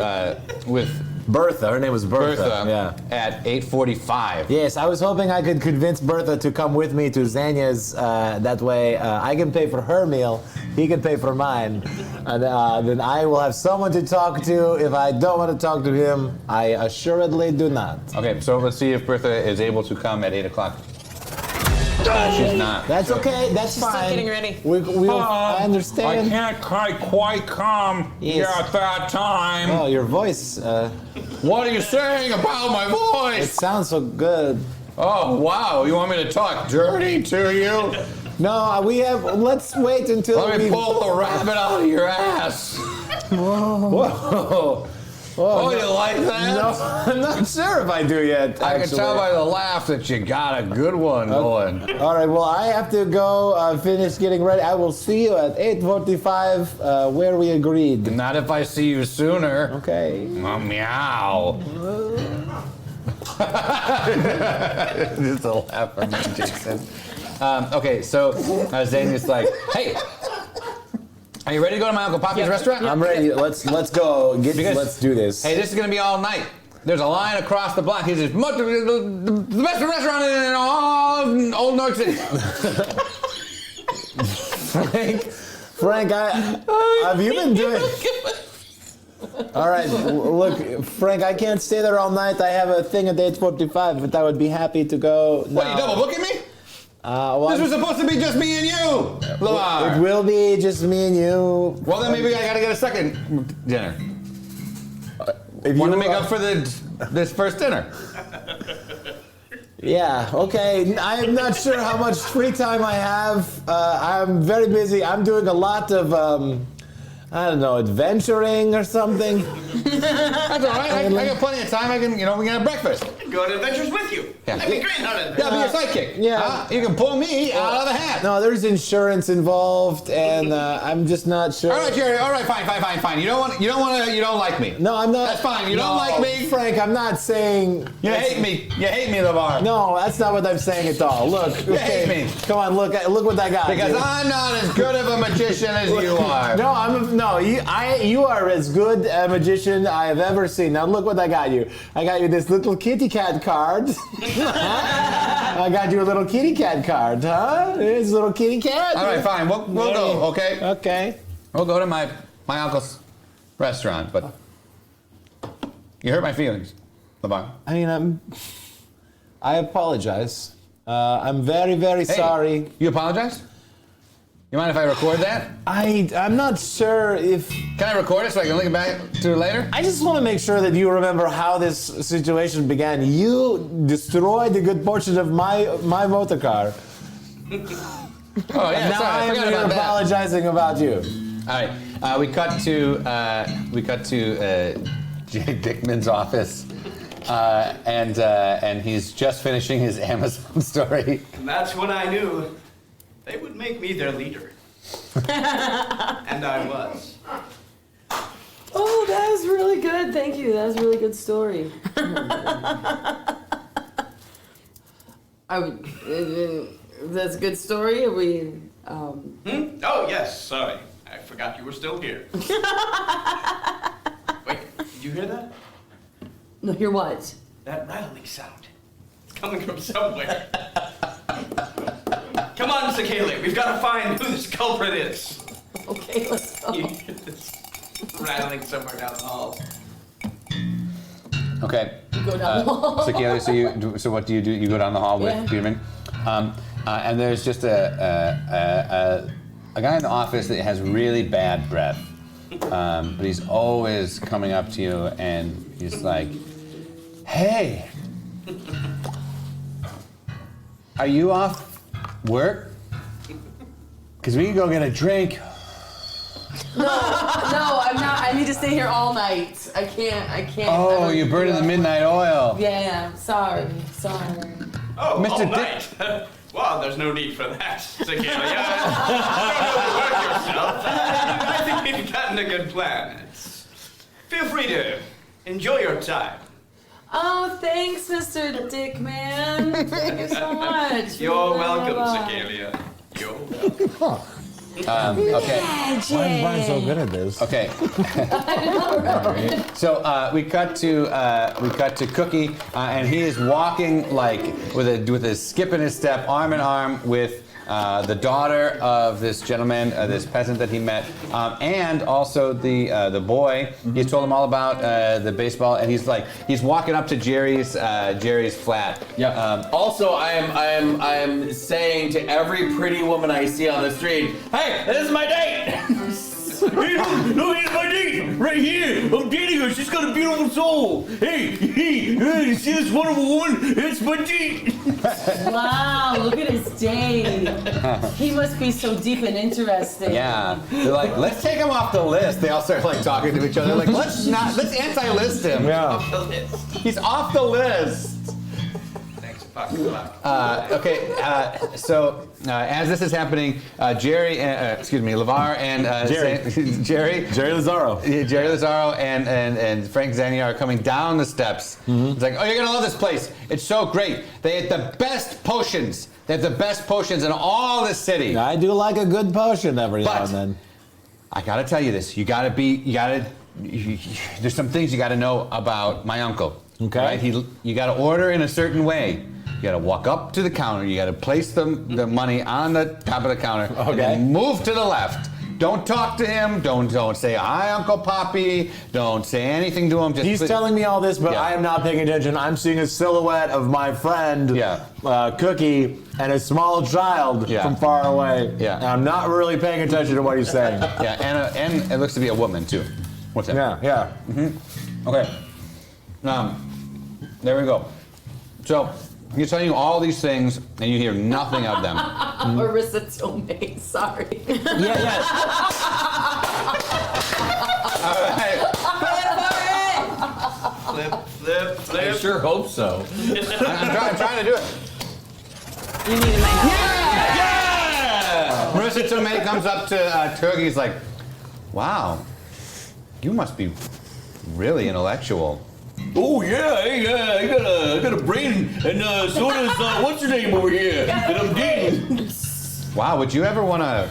Bertha. Her name was Bertha. Yeah. At 8:45. Yes, I was hoping I could convince Bertha to come with me to Zanya's. That way, I can pay for her meal, he can pay for mine, and then I will have someone to talk to. If I don't want to talk to him, I assuredly do not. Okay, so let's see if Bertha is able to come at 8 o'clock. She's not. That's okay. That's She's fine. still getting ready. I understand. I can't quite come Yes. at that time. Oh, your voice. What are you saying about my It voice? sounds so good. Oh, wow. You want me to talk dirty to you? No, we have. Let's wait until Let me pull the rabbit out of your ass. Whoa. Oh, you like that? No, I'm not sure if I do yet. I can actually. tell by the laugh that you got a good one going. All right, well, I have to go finish getting ready. I will see you at 8:45 where we agreed. Not if I see you sooner. Okay. Meow. Just a laugh from me, Jason. Okay, so Zanya's like, hey, are you ready to go to my Uncle Poppy's restaurant? I'm ready. Let's go. Let's do this. Hey, this is gonna be all night. There's a line across the block. He says, the best restaurant in all Old North City. Frank, have you been doing? All right, look, Frank, I can't stay there all night. I have a thing at 8:45, but I would be happy to go now. What, you double booking me? Well, This was supposed to be just me and you, Lavar. It will be just me and you. Well, then maybe I gotta get a second dinner. Want to make up for this first dinner? Yeah, okay. I'm not sure how much free time I have. I'm very busy. I'm doing a lot of, I don't know, adventuring or something. That's all right. I got plenty of time. we can have breakfast. Go on adventures with you. Yeah. That'd be great on it. Yeah, be your sidekick. Yeah. You can pull me out of the hat. No, there's insurance involved, and I'm just not sure. All right, Jerry. All right, fine. You don't like me. No, I'm not. That's fine. You don't like me. Frank, I'm not saying. You hate me. You hate me, Lavar. No, that's not what I'm saying at all. Look. You hate me. Come on, look what I got. Because dude. I'm not as good of a magician as you are. No, you are as good a magician. I have ever seen. Now look what I got you. I got you this little kitty cat card. I got you a little kitty cat card, huh? Here's a little kitty cat. All right, fine. We'll go, okay? Okay. We'll go to my uncle's restaurant, but you hurt my feelings, Lavar. I mean, I apologize. I'm very, very sorry. You apologize? You mind if I record that? I'm not sure if... Can I record it so I can link it back to it later? I just want to make sure that you remember how this situation began. You destroyed a good portion of my motor car. Oh yeah, and now sorry, I am forgot here about that. apologizing about you. All right, we cut to Jay Dickman's office, and he's just finishing his Amazon story. And that's when I knew they would make me their leader. And I was. Oh, that was really good. Thank you. That was a really good story. That's a good story. Are we? Oh yes, sorry. I forgot you were still here. Wait, did you hear that? No, hear what? That rattling sound. It's coming from somewhere. Come on, Sakele, we've got to find who this culprit is. Okay, let's go. You hear this rattling somewhere down the hall. Okay. You go down the hall. So Kaylee, so what do? You go down the hall with Peterman, and there's just a guy in the office that has really bad breath, but he's always coming up to you and he's like, "Hey, are you off work? Because we can go get a drink." No, I'm not. I need to stay here all night. I can't. Oh, you're burning the midnight oil. Yeah, sorry. Oh, Mr. all night. Well, there's no need for that, Sakele. Work yourself. I think we've gotten a good plan. Feel free to enjoy your time. Oh, thanks, Mr. Dickman. Thank you so much. You're welcome, Sakele. You're welcome. Okay. Why is Brian so good at this? Okay. So we cut to Cookie, and he is walking like with a skip in his step, arm in arm with the daughter of this gentleman, this peasant that he met, and also the boy. He's told him all about the baseball, and he's walking up to Jerry's flat. Yeah. Also, I am saying to every pretty woman I see on the street, "Hey, this is my date." Hey, no, here's my date right here. I'm dating her. She's got a beautiful soul. Hey, you see this wonderful woman? It's my date. Wow, look at his date. He must be so deep and interesting. Yeah, they're like, let's take him off the list. They all start like talking to each other. Like, let's anti-list him. Yeah. He's off the list. Thanks, Buck. Okay, so as this is happening, Lavar and Jerry Lazaro and Frank Zanya are coming down the steps. Mm-hmm. It's like, oh, you're gonna love this place. It's so great. They have the best potions. They have the best potions in all the city. I do like a good potion every now and then. I gotta tell you this. There's some things you gotta know about my uncle. Okay. Right? You gotta order in a certain way. You gotta walk up to the counter. You gotta place the money on the top of the counter. Okay. And then move to the left. Don't talk to him. Don't say hi, Uncle Poppy. Don't say anything to him. He's telling me all this, but I am not paying attention. I'm seeing a silhouette of my friend, Cookie, and a small child from far away. Yeah. And I'm not really paying attention to what he's saying. Yeah, and it looks to be a woman too. What's that? Yeah. Mm-hmm. Okay. There we go. So he's telling you all these things, and you hear nothing of them. Marissa Tomei, sorry. Yeah. All right. Flip. I sure hope so. I'm trying to do it. You need my help. Yeah! Marissa Tomei comes up to Turkey. He's like, "Wow, you must be really intellectual." Oh yeah, hey, I got a brain, and so does what's her name over here that I'm dating. Wow, would you ever want to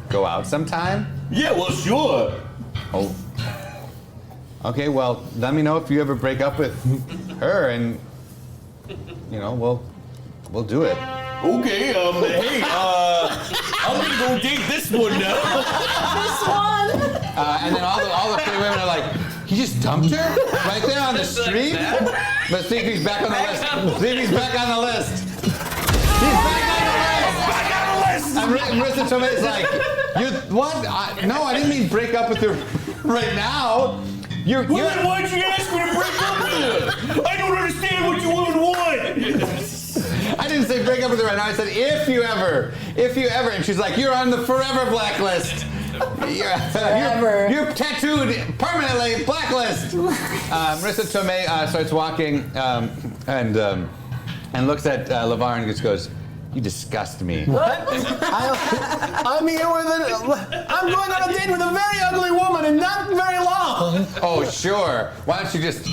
go out sometime? Yeah, well, sure. Oh. Okay, well, let me know if you ever break up with her, and we'll do it. Okay, hey, I'm gonna go date this one now. This one. And then all the pretty women are like, he just dumped her right there on the street. Let's see if he's back on the list. See if he's back on the list. He's back on the list. And Marissa Tomei's like, what? No, I didn't mean break up with her right now. Why'd you ask me to break up with her? I don't understand what you would want. I didn't say break up with her right now. I said if you ever. And she's like, you're on the forever blacklist. You're tattooed permanently blacklist. Marissa Tomei starts walking and looks at Lavar and just goes, you disgust me. What? I'm here with I'm going on a date with a very ugly woman and not very long. Oh, sure. Why don't you just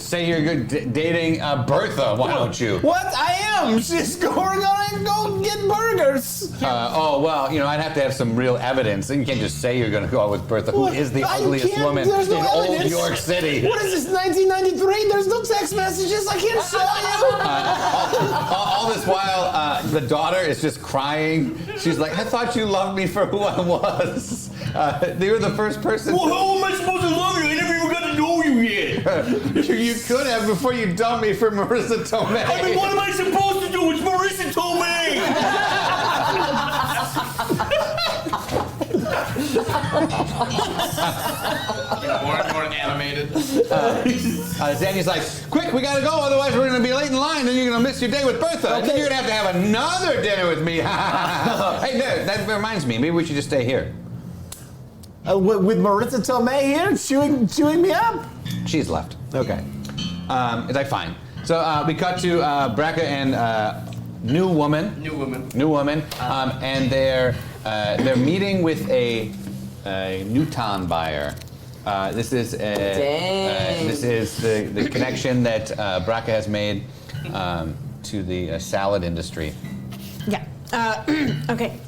say you're dating Bertha? Why don't you? What? I am. We're gonna go get burgers. Well, I'd have to have some real evidence. You can't just say you're gonna go out with Bertha, who is the ugliest woman in old York City. What is this, 1993? There's no text messages. I can't show you. All this while, the daughter is just crying. She's like, I thought you loved me for who I was. You were the first person. Well, how am I supposed to love you? I never even got to know you yet. You could have before you dumped me for Marissa Tomei. I mean, what am I supposed to do? It's Marissa Tomei. More animated. Zanya's like, quick, we gotta go, otherwise we're gonna be late in line and you're gonna miss your day with Bertha. And then you're gonna have another dinner with me. Hey, no, that reminds me, maybe we should just stay here. With Marissa Tomei here, chewing me up? She's left. Okay. It's like, fine. So we cut to Brakka and new woman. And they're meeting with a Newton buyer. This is the connection that Brakka has made to the salad industry. Yeah. Okay.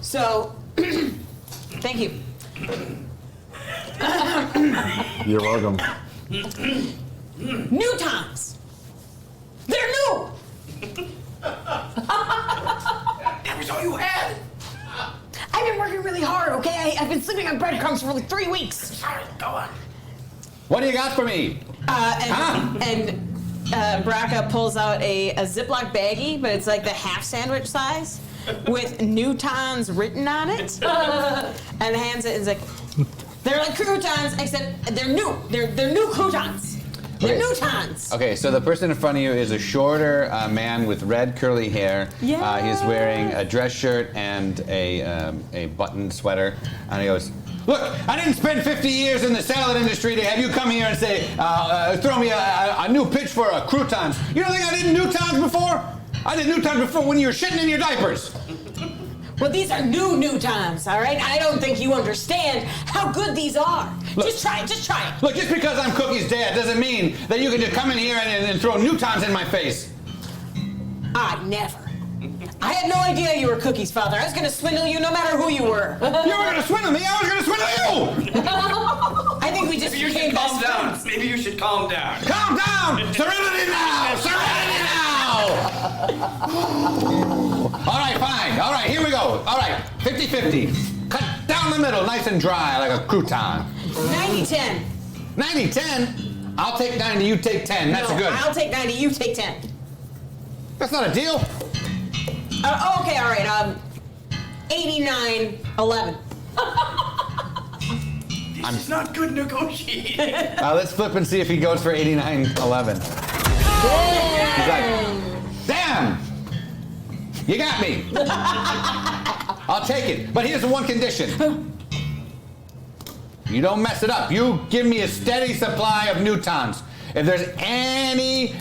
So, thank you. You're welcome. Newtons. They're new. That was all you had? I've been working really hard, okay? I've been sleeping on breadcrumbs for like 3 weeks. Sorry, go on. What do you got for me? Brakka pulls out a Ziploc baggie, but it's like the half sandwich size, with Newtons written on it, and hands it and is like, they're like croutons, except they're new. They're new croutons. They're Newtons. Okay, so the person in front of you is a shorter man with red curly hair. Yeah. He's wearing a dress shirt and a buttoned sweater, and he goes, look, I didn't spend 50 years in the salad industry to have you come here and say, throw me a new pitch for croutons. You don't think I did Newtons before? I did Newtons before when you were shitting in your diapers. Well, these are new Newtons, all right? I don't think you understand how good these are. Look, just try it. Look, just because I'm Cookie's dad doesn't mean that you can just come in here and throw Newtons in my face. I never. I had no idea you were Cookie's father. I was going to swindle you no matter who you were. You were going to swindle me? I was going to swindle you! I think we just Maybe you should calm down. Maybe you should calm down. Calm down! Serenity now! Serenity now! All right, fine. All right, here we go. All right, 50-50. Cut down the middle, nice and dry, like a crouton. 90-10. 90-10? I'll take 90, you take 10. That's good. I'll take 90, you take 10. That's not a deal. Okay, all right. 89-11. This is not good negotiating. Let's flip and see if he goes for 89-11. He's like, damn! You got me. I'll take it. But here's the one condition. You don't mess it up. You give me a steady supply of Newtons. If there's any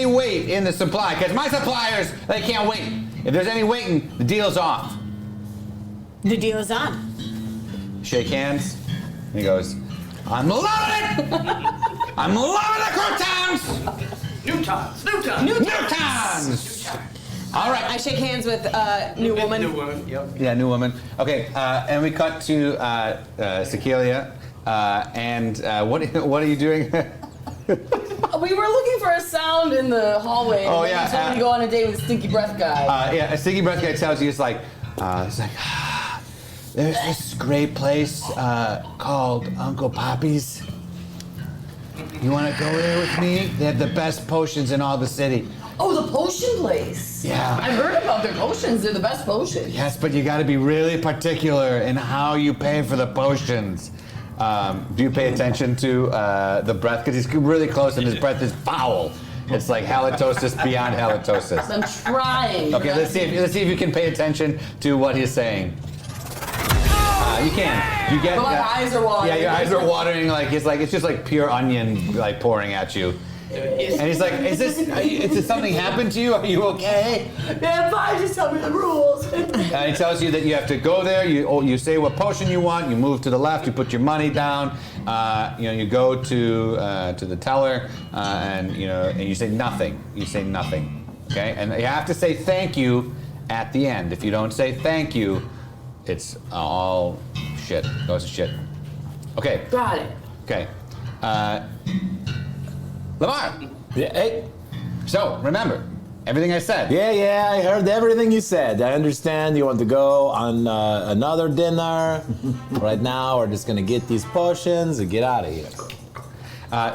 weight in the supply, because my suppliers, they can't wait. If there's any waiting, the deal's off. The deal is on. Shake hands. And he goes, I'm loving it! I'm loving the croutons! Newtons. All right. I shake hands with new woman. New woman, yep. Yeah, new woman. Okay, and we cut to Cecilia, What are you doing? We were looking for a sound in the hallway. Oh, and yeah, you told me to go on a date with a stinky breath guy. A stinky breath guy tells you it's like, there's this great place called Uncle Poppy's. You want to go there with me? They have the best potions in all the city. Oh, the potion place. Yeah. I've heard about their potions. They're the best potions. Yes, but you got to be really particular in how you pay for the potions. Do you pay attention to the breath? Because he's really close and his breath is foul. It's like halitosis beyond halitosis. I'm trying. Okay, let's see if you can pay attention to what he's saying. You can. You get. But my eyes are watering. Yeah, your eyes are watering. It's just like pure onion like pouring at you. And he's like, did something happen to you? Are you okay? Yeah, fine. Just tell me the rules. And he tells you that you have to go there. You say what potion you want. You move to the left. You put your money down. You go to the teller, and you say nothing. You say nothing. Okay, and you have to say thank you at the end. If you don't say thank you, it's all shit. Goes to shit. Okay. Got it. Okay. Lavar. Yeah, hey. So remember everything I said. Yeah, I heard everything you said. I understand you want to go on another dinner. Right now, we're just gonna get these potions and get out of here.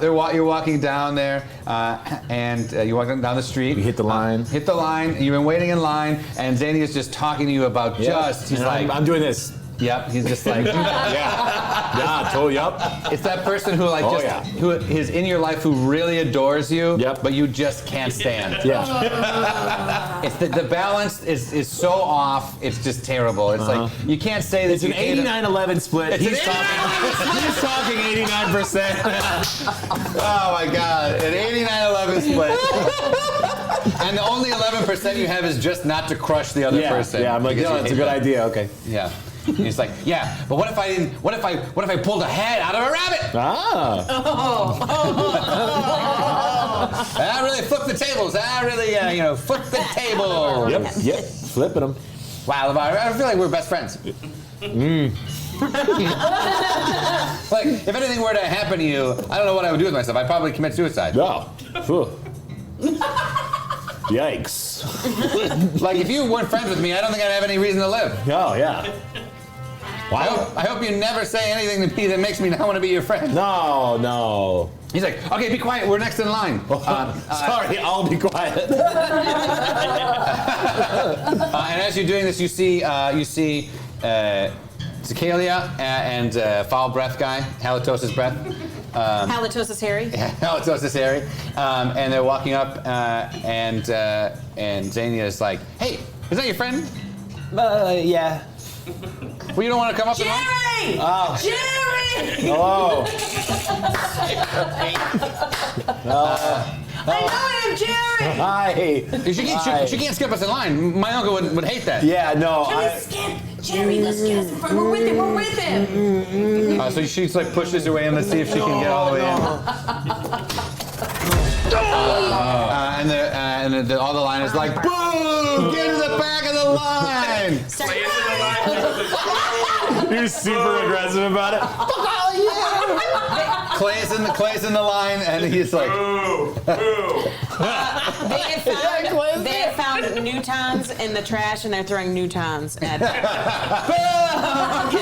You're walking down there, and you're walking down the street. You hit the line. Hit the line. And you've been waiting in line, and Zanya is just talking to you about He's and like, I'm doing this. Yep. He's just like, yeah, totally. Yep. It's that person who who is in your life who really adores you, but you just can't stand. Yeah. It's the balance is so off. It's just terrible. It's like you can't say that. It's an 89-11 split. He's talking 89%. Oh my God, an 89-11 split. And the only 11% you have is just not to crush the other person. Yeah, I'm like, no, it's a good idea. Okay. Yeah. He's like, yeah, but what if I pulled a head out of a rabbit? I really flipped the tables. I really, flipped the table. Yep, flipping them. Wow, Lavar, I feel like we're best friends. Like, if anything were to happen to you, I don't know what I would do with myself. I'd probably commit suicide. No. Yikes. Like, if you weren't friends with me, I don't think I'd have any reason to live. Oh, yeah. Wow. I hope you never say anything to me that makes me not want to be your friend. No. He's like, okay, be quiet. We're next in line. Sorry, I'll be quiet. And as you're doing this, you see Cicalia and foul breath guy, halitosis breath. Halitosis Harry. Halitosis Harry. And they're walking up, and Zanya is like, hey, is that your friend? Yeah. Well, you don't want to come up and Jerry! Oh. Jerry! Hello. I know him, Jerry! Hi. She can't skip us in line. My uncle would hate that. Yeah, no. Can we skip? Jerry, let's get us in front. We're with him. So she like pushes her way in to see if she can get all the way in. And all the line is like, boo! Get to the back of the line! You're super aggressive about it. Clay's in the line, and he's like, They have found Newtons in the trash, and they're throwing Newtons at it. Have you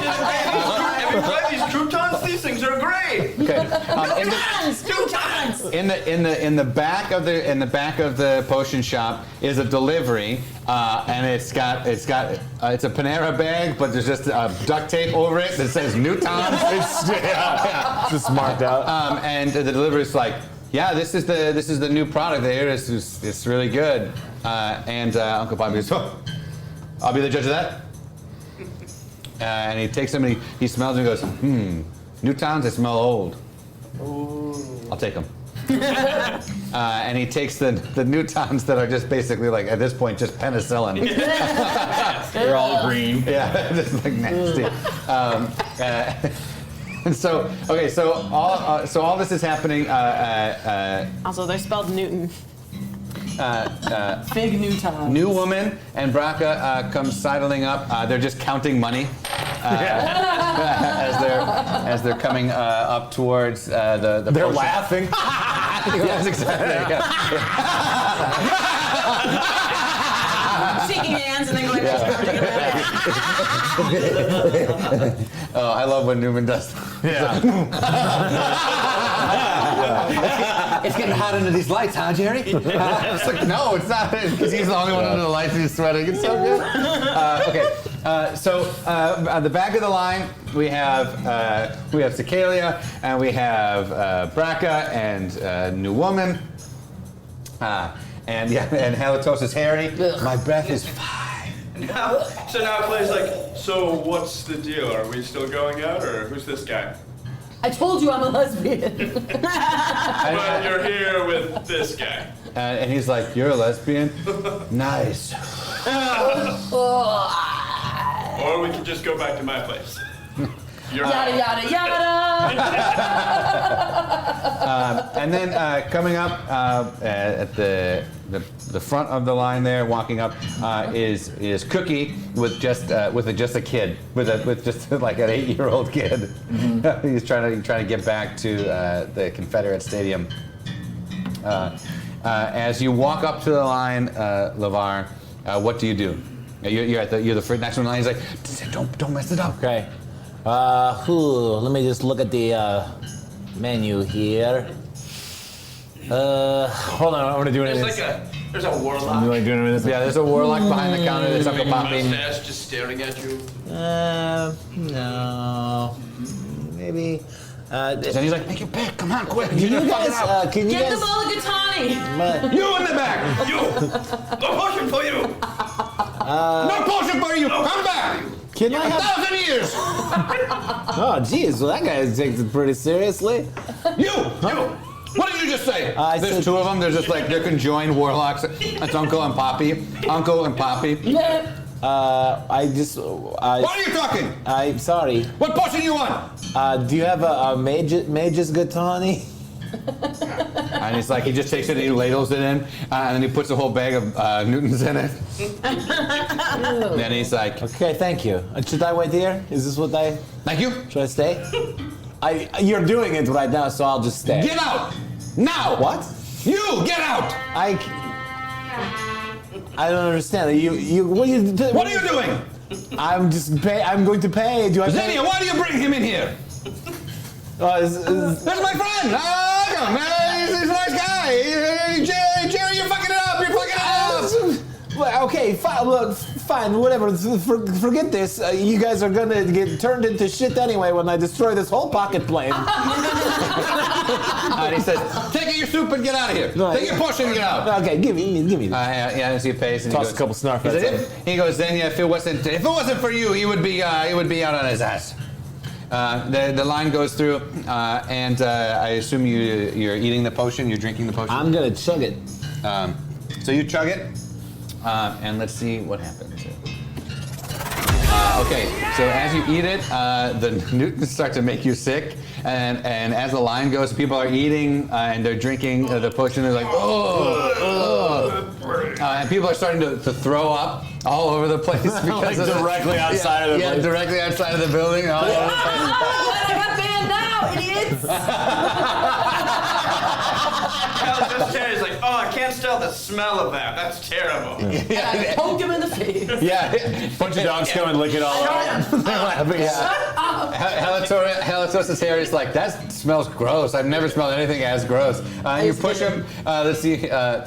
tried these croutons? These things are great. Okay. Newtons! In the back of the potion shop is a delivery, and it's a Panera bag, but there's just duct tape over it that says Newtons. It's just marked out. And the delivery's like, yeah, this is the new product there. It's really good. And Uncle Bobby goes, oh, I'll be the judge of that. And he takes them and he smells them and goes, Newtons, they smell old. Ooh. I'll take them. And he takes the Newtons that are just basically like at this point just penicillin. They're all green. Yeah, just like nasty. And so all this is happening. Also, they're spelled Newton. Big Newtons. New woman and Brakka come sidling up. They're just counting money as as they're coming up towards the They're potion. laughing. Yes, exactly. Shaking hands and then going Oh, I love when Newman does. Yeah. It's getting hot under these lights, huh, Jerry? It's like, no, it's not, because he's the only one under the lights and he's sweating. It's so good. Okay, so on the back of the line, we have Cicalia, and we have Brakka, and New Woman, and Halitosis Harry. My breath is fine. So now Clay's like, so what's the deal? Are we still going out, or who's this guy? I told you I'm a lesbian. But you're here with this guy. And he's like, you're a lesbian? Nice. Or we could just go back to my place. Yada yada yada. And then coming up at the front of the line there, walking up, is Cookie with just a kid, with just like an 8-year-old kid. Mm-hmm. He's trying to get back to the Confederate Stadium. As you walk up to the line, Lavar, what do you do? You're the first next one line. He's like, don't mess it up. Okay. Let me just look at the menu here. Hold on, I'm gonna do it. There's a warlock. You like doing it with this? Yeah, there's a warlock behind the counter. There's With a Uncle Poppy. mustache just staring at you. No. Maybe. And he's like, make your pick. Come on, quick. Can you guys? Can you Get guys? the mulligatawny. You in the back. You! No potion for you! No potion for you. Come back. Can I have? 1,000 years. Oh, geez. Well, that guy takes it pretty seriously. You. What did you just say? I There's said- two of them. They're just like they're conjoined warlocks. It's Uncle and Poppy. Uncle and Poppy. What are you talking? I'm sorry. What potion you want? Do you have a mage's Gatani? And he's like, he just takes it and he ladles it in, and then he puts a whole bag of Newtons in it. Then he's like, okay, thank you. Should I wait here? Is this what I? Thank you. Should I stay? You're doing it right now, so I'll just stay. Get out now. What? You get out. I don't understand. You what are you doing? What are you doing? I'm just pay. I'm going to pay. Do I pay? Zanya, why do you bring him in here? That's my friend. He's a nice guy. Jerry, you're fucking it up. You're fucking it up. Well, okay, fine. Look, fine. Whatever. Forget this. You guys are gonna get turned into shit anyway when I destroy this whole pocket plane. And he says, "Take your soup and get out of here. Take your potion and get out." Okay, give me this. Yeah, so he pays and Toss he goes, a couple snarf he at says, he goes, Zanya, if it wasn't for you, he would be out on his ass. The line goes through, and I assume you're eating the potion. You're drinking the potion. I'm gonna chug it. So you chug it, and let's see what happens. Okay, so as you eat it, the Newtons start to make you sick, and as the line goes, people are eating and they're drinking the potion. They're like, and people are starting to throw up all over the place because Like of directly outside of the place. directly outside of the building. All over the place. I got banned now, idiots. Terry's like, oh, I can't stand the smell of that. That's terrible. And I poked him in the face. Yeah, bunch of dogs come and lick it all up. They're laughing. Halitosis Harry is like, that smells gross. I've never smelled anything as gross. You push him. Let's see. As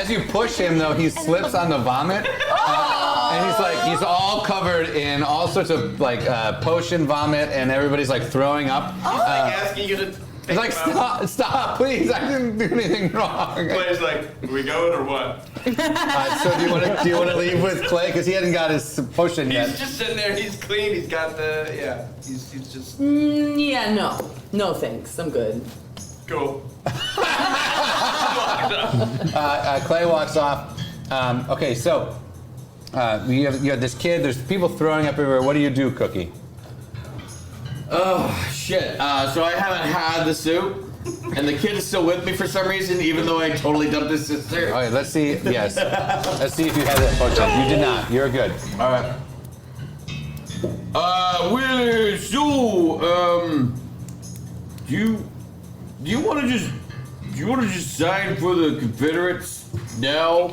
you push him, though, he slips on the vomit, and he's all covered in all sorts of like potion vomit, and everybody's like throwing up. Asking you to. He's like, stop, please! I didn't do anything wrong. Clay's like, we going or what? So do you want to leave with Clay because he hasn't got his potion yet? He's just sitting there. He's clean. He's got the He's just Yeah, no thanks. I'm good. cool. Clay walks off. Okay, so you have this kid. There's people throwing up everywhere. What do you do, Cookie? Oh, shit. So I haven't had the soup, and the kid is still with me for some reason, even though I totally dumped his sister. All right, let's see. Yes. Let's see if you had that potion. You did not. You're good. All right. Well, do you want to just sign for the Confederates now?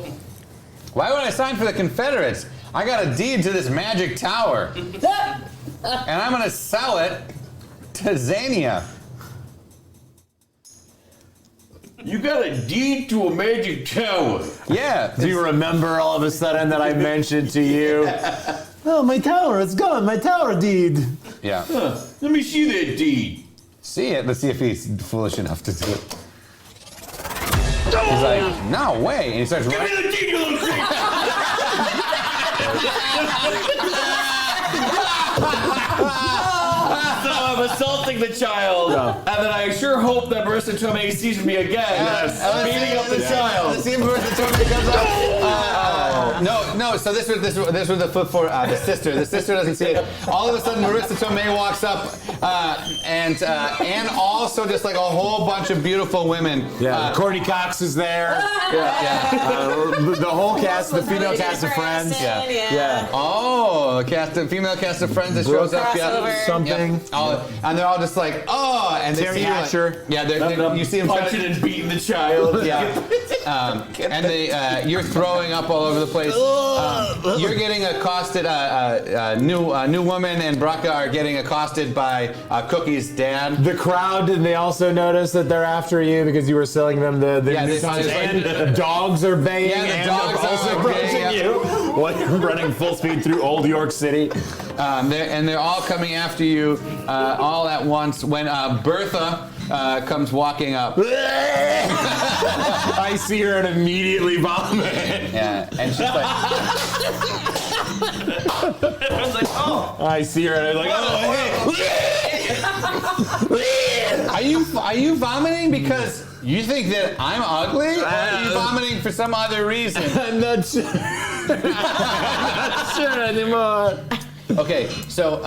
Why would I sign for the Confederates? I got a deed to this magic tower. And I'm gonna sell it to Zanya. You got a deed to a magic tower? Yeah. Do you remember all of a sudden that I mentioned to you? Oh, my tower, it's gone. My tower deed. Yeah. Huh. Let me see that deed. See it. Let's see if he's foolish enough to do it. He's like, no way. And he starts running. Give me the deed, you little creep! So I'm assaulting the child, and then I sure hope that Marissa Tomei sees me again, beating up the child. Let's see if Marissa Tomei comes up. No. So this was the flip for the sister. The sister doesn't see it. All of a sudden, Marissa Tomei walks up, and also just like a whole bunch of beautiful women. Yeah. Courtney Cox is there. The whole cast, the female cast of Friends. Yeah. Oh, the female cast of Friends that shows up. Something. And they're all just like, oh, and they see you like, you see them punching and beating the child. Yeah. And you're throwing up all over the place. You're getting accosted. New woman and Brakka are getting accosted by Cookie's dad. The crowd, and they also notice that they're after you because you were selling them the Newtons, and dogs are baying. Yeah, the dogs are also approaching you while you're running full speed through Old York City. They're all coming after you all at once when Bertha comes walking up. I see her and immediately vomit. Yeah, and she's like... Everyone's like, oh. I see her and I'm like, oh, hey. Are you vomiting because you think that I'm ugly? Or are you vomiting for some other reason? I'm not sure. I'm not sure anymore. Okay, so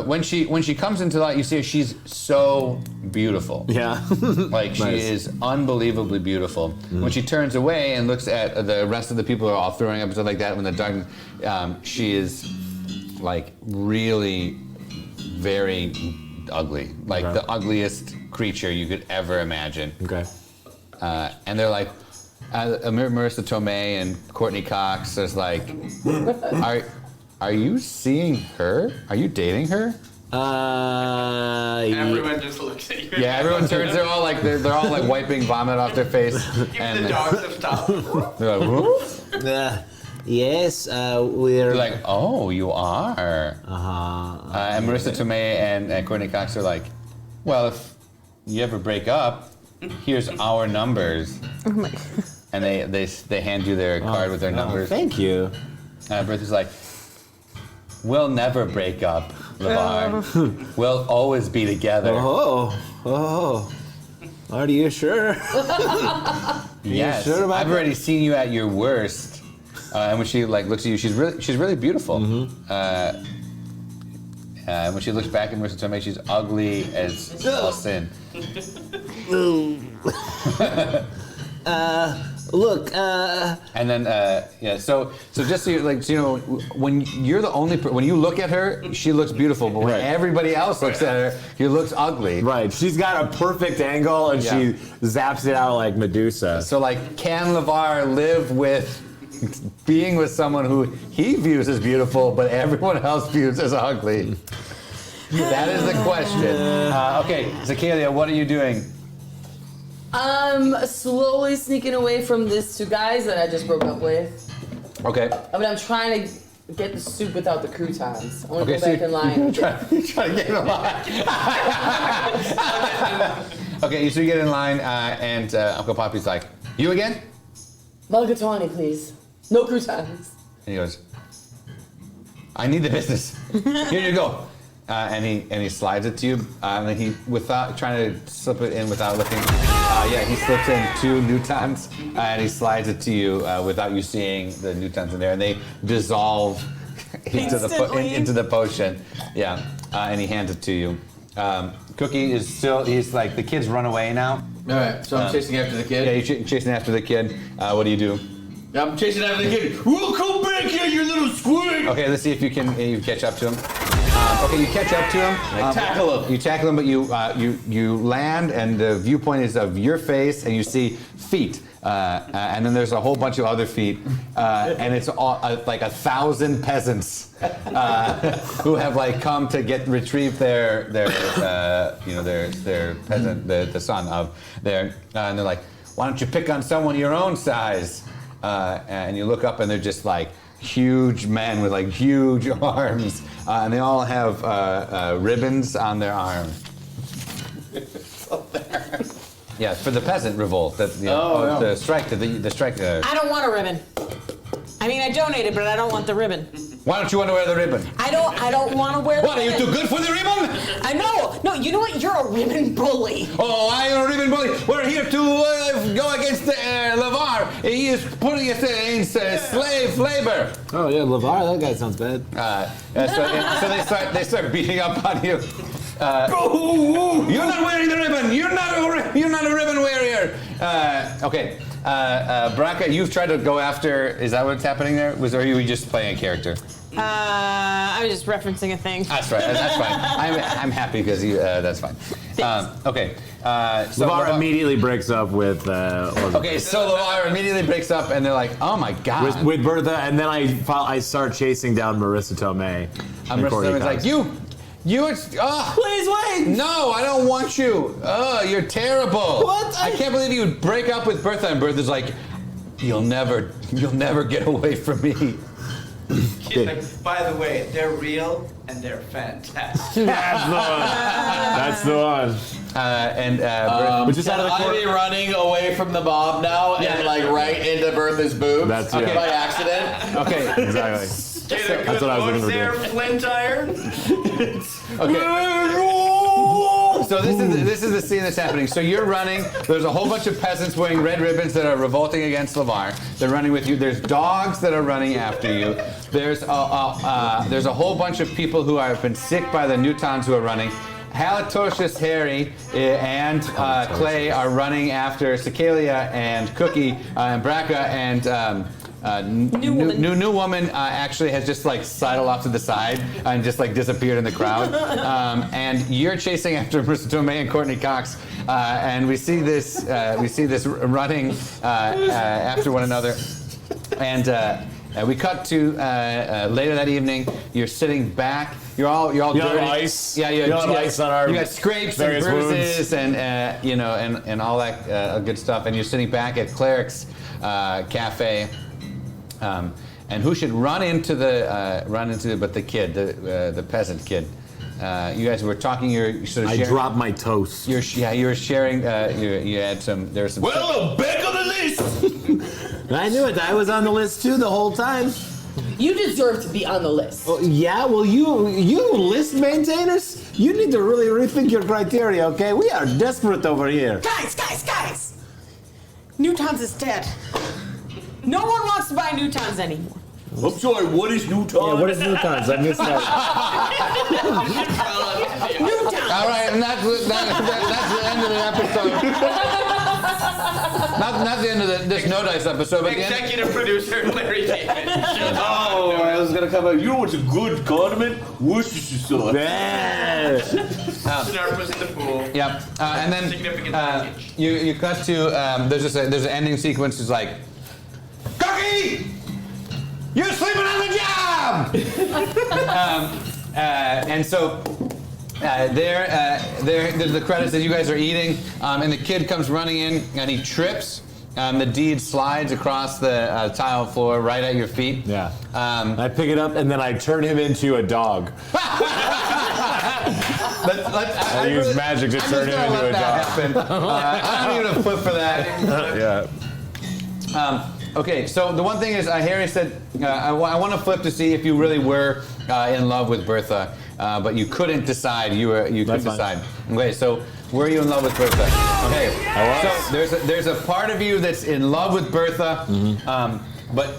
when she comes into light, you see her, she's so beautiful. Yeah. Like she is unbelievably beautiful. When she turns away and looks at the rest of the people who are all throwing up and stuff like that, when the dark, she is like really very ugly, like the ugliest creature you could ever imagine. Okay. And they're like, Marissa Tomei and Courtney Cox is like, Are you seeing her? Are you dating her? Everyone just looks at you. Yeah, everyone turns. They're all like wiping vomit off their face. Even the dogs have stopped. They're like, whoop. Yes, we're They're like, oh, you are. And Marissa Tomei and Courtney Cox are like, well, if you ever break up, here's our numbers. Oh my. And they hand you their card with their numbers. Thank you. Bertha's like, we'll never break up, Lavar. We'll always be together. Oh. Are you sure? Yes. You sure about I've already seen you at your worst. And when she like looks at you, she's really beautiful. And when she looks back at Marissa Tomei, she's ugly as all sin. Look, and then so just so you know, when you're the only when you look at her, she looks beautiful, but when everybody else looks at her, she looks ugly. Right. She's got a perfect angle and she zaps it out like Medusa. So like, can Lavar live with being with someone who he views as beautiful, but everyone else views as ugly? That is the question. Okay, Zachalia, what are you doing? I'm slowly sneaking away from these two guys that I just broke up with. Okay. I mean, I'm trying to get the soup without the croutons. I want to Okay, go back in line. You're trying to get in line. Okay, so you get in line, and Uncle Poppy's like, you again? Mulligatawny, please. No croutons. And he goes, I need the business. Here you go. And he slides it to you, and he, without trying to slip it in without looking, he slips in 2 Newtons, and he slides it to you without you seeing the Newtons in there, and they dissolve into the potion. Yeah, and he hands it to you. Cookie is still, he's like, the kids run away now. All right, so I'm chasing after the kid. Yeah, you're chasing after the kid. What do you do? I'm chasing after the kid. We'll come back here, you little squid! Okay, let's see if you can catch up to him. Okay, you catch up to him. Tackle him. You tackle him, but you land, and the viewpoint is of your face, and you see feet. And then there's a whole bunch of other feet, and it's all, like 1,000 peasants who have like come to retrieve their peasant, the son of their, and they're like, why don't you pick on someone your own size? And you look up, and they're just like huge men with like huge arms, and they all have ribbons on their arms. Yeah, for the peasant revolt. The strike. The strike. I don't want a ribbon. I mean, I donated, but I don't want the ribbon. Why don't you want to wear the ribbon? I don't want to wear the ribbon. What, are you too good for the ribbon? I know. No, you know what? You're a ribbon bully. Oh, I am a ribbon bully. We're here to go against Lavar. He is putting us in slave labor. Oh yeah, Lavar. That guy sounds bad. So they start beating up on you. You're not wearing the ribbon. You're not a ribbon wearer. Okay. Brakka, you've tried to go after. Is that what's happening there? Or are you just playing a character? I was just referencing a thing. That's right. That's fine. I'm happy because you. That's fine. Okay. So Lavar immediately breaks up with. Okay, so Lavar immediately breaks up, and they're like, "Oh my god!" With Bertha, and then I start chasing down Marissa Tomei. Marissa Tomei's like, You. Please wait! No, I don't want you. You're terrible. What? I can't believe you would break up with Bertha, and Bertha's like, you'll never get away from me. She's like, by the way, they're real and they're fantastic. That's the one. We're just out of the corner. Be running away from the mob now and like right into Bertha's boobs by accident. Okay, exactly. That's what I was looking for. There, Flint Iron. Okay. So this is the scene that's happening. So you're running. There's a whole bunch of peasants wearing red ribbons that are revolting against Lavar. They're running with you. There's dogs that are running after you. There's a whole bunch of people who have been sick by the Newtons who are running. Halitoshus Harry and Clay are running after Cicalia and Cookie and Brakka and. New woman actually has just like sidled off to the side and just like disappeared in the crowd. And you're chasing after Marissa Tomei and Courtney Cox, and we see this running after one another, and we cut to later that evening. You're sitting back. You're all dirty. Have ice. Yeah, you have ice on our. You got scrapes and bruises and all that good stuff. And you're sitting back at Cleric's cafe. And who should run into but the kid, the peasant kid. You guys were talking. You're sort of. I dropped my toast. You were sharing. You had some. There was some. Well, I'm back on the list. I knew it. I was on the list too the whole time. You deserve to be on the list. Oh, yeah, well, you list maintainers, you need to really rethink your criteria. Okay, we are desperate over here. Guys! Newtons is dead. No one wants to buy Newtons anymore. I'm sorry, what is Newtons? Yeah, what is Newtons? I missed that. Newtons! All right, and that's the end of the episode. Not the end of this nodice episode, but Executive producer Larry David. Oh, I was gonna come out. You know what's a good condiment? Worcestershire sauce. Snarf was in the pool. Yep. And then Significant package. you cut to there's an ending sequence. It's like, Cookie, you're sleeping on the job. And so. There's the credits that you guys are eating, and the kid comes running in and he trips. The deed slides across the tile floor right at your feet. Yeah. I pick it up and then I turn him into a dog. I use magic to turn him into a dog. I don't even have a flip for that. Yeah. Okay, so the one thing is, Harry said, I want to flip to see if you really were in love with Bertha, but you couldn't decide. You couldn't decide. Okay, so were you in love with Bertha? Okay, so there's a part of you that's in love with Bertha, but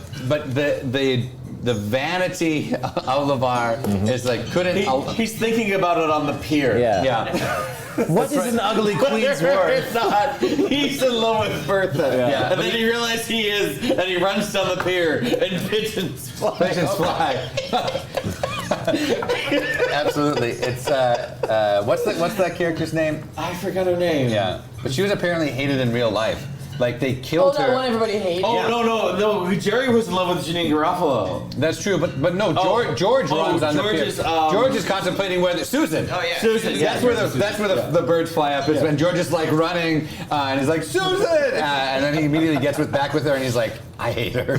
the vanity of Lavar is like He's thinking about it on the pier. Yeah. What is an ugly queen's worth? Not. He's in love with Bertha. Yeah. And then he realizes he is, and he runs down the pier, and pigeons fly. Absolutely. It's what's that character's name? I forgot her name. Yeah, but she was apparently hated in real life. Like they killed her. that one everybody hated. Oh no! Jerry was in love with Janine Garofalo. That's true, but no. George runs on George the is, pier. George is contemplating whether Susan. Oh yeah. Susan. That's where the birds fly up. Is when George is like running and he's like Susan, and then he immediately gets back with her and he's like, I hate her.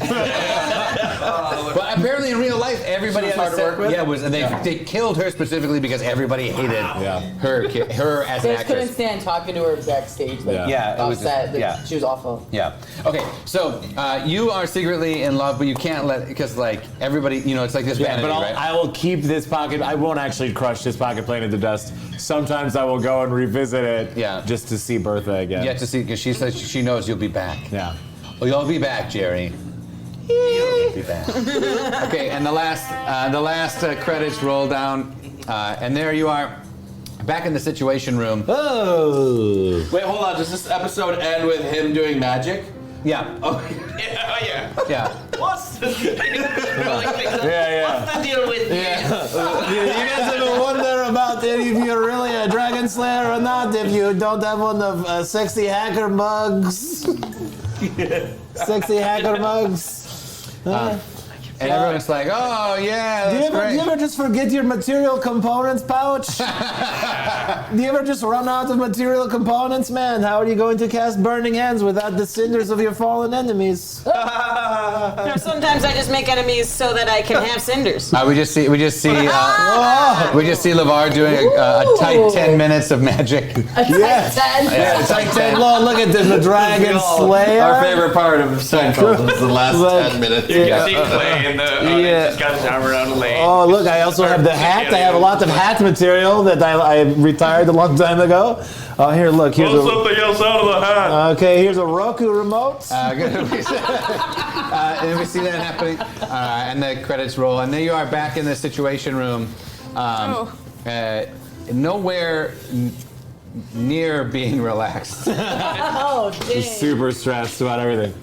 But apparently in real life, everybody She was hard to work with? Yeah, they killed her specifically because everybody hated her as They an just couldn't actress. stand talking to her backstage. Like, Yeah, it was just- offset that yeah. she was awful. Yeah. Okay. So you are secretly in love, but you can't let because like everybody, it's like this vanity, but right? I will keep this pocket. I won't actually crush this pocket plane into dust. Sometimes I will go and revisit it. Just to see Bertha again. Yeah, to see because she says she knows you'll be back. Yeah. Well, you'll be back, Jerry. You'll be back. Okay, and the last credits roll down, and there you are, back in the Situation Room. Oh. Wait, hold on. Does this episode end with him doing magic? Yeah. Oh yeah. Yeah. What's the deal? Yeah. What's the deal with this? You guys ever wonder about if you're really a dragon slayer or not? If you don't have one of sexy hacker mugs? Sexy hacker mugs? And everyone's like, oh yeah, Do that's great. you ever just forget your material components pouch? Do you ever just run out of material components, man? How are you going to cast Burning Hands without the cinders of your fallen enemies? No, sometimes I just make enemies so that I can have cinders. We just see Lavar doing a tight 10 minutes of magic. A tight 10? Yeah, tight 10. Look at this, the Dragon Slayer. Our favorite part of Seinfeld is the last 10 minutes. You can see Clay in the audience just got his arm around a lane. Oh, look, I also have the hat. I have a lot of hat material that I retired a long time ago. Oh, here, look. Here's something else out of the hat. Okay, here's a Roku remote. And we see that happening, and the credits roll, and there you are back in the Situation Room. Nowhere near being relaxed. Oh, dang. Just super stressed about everything.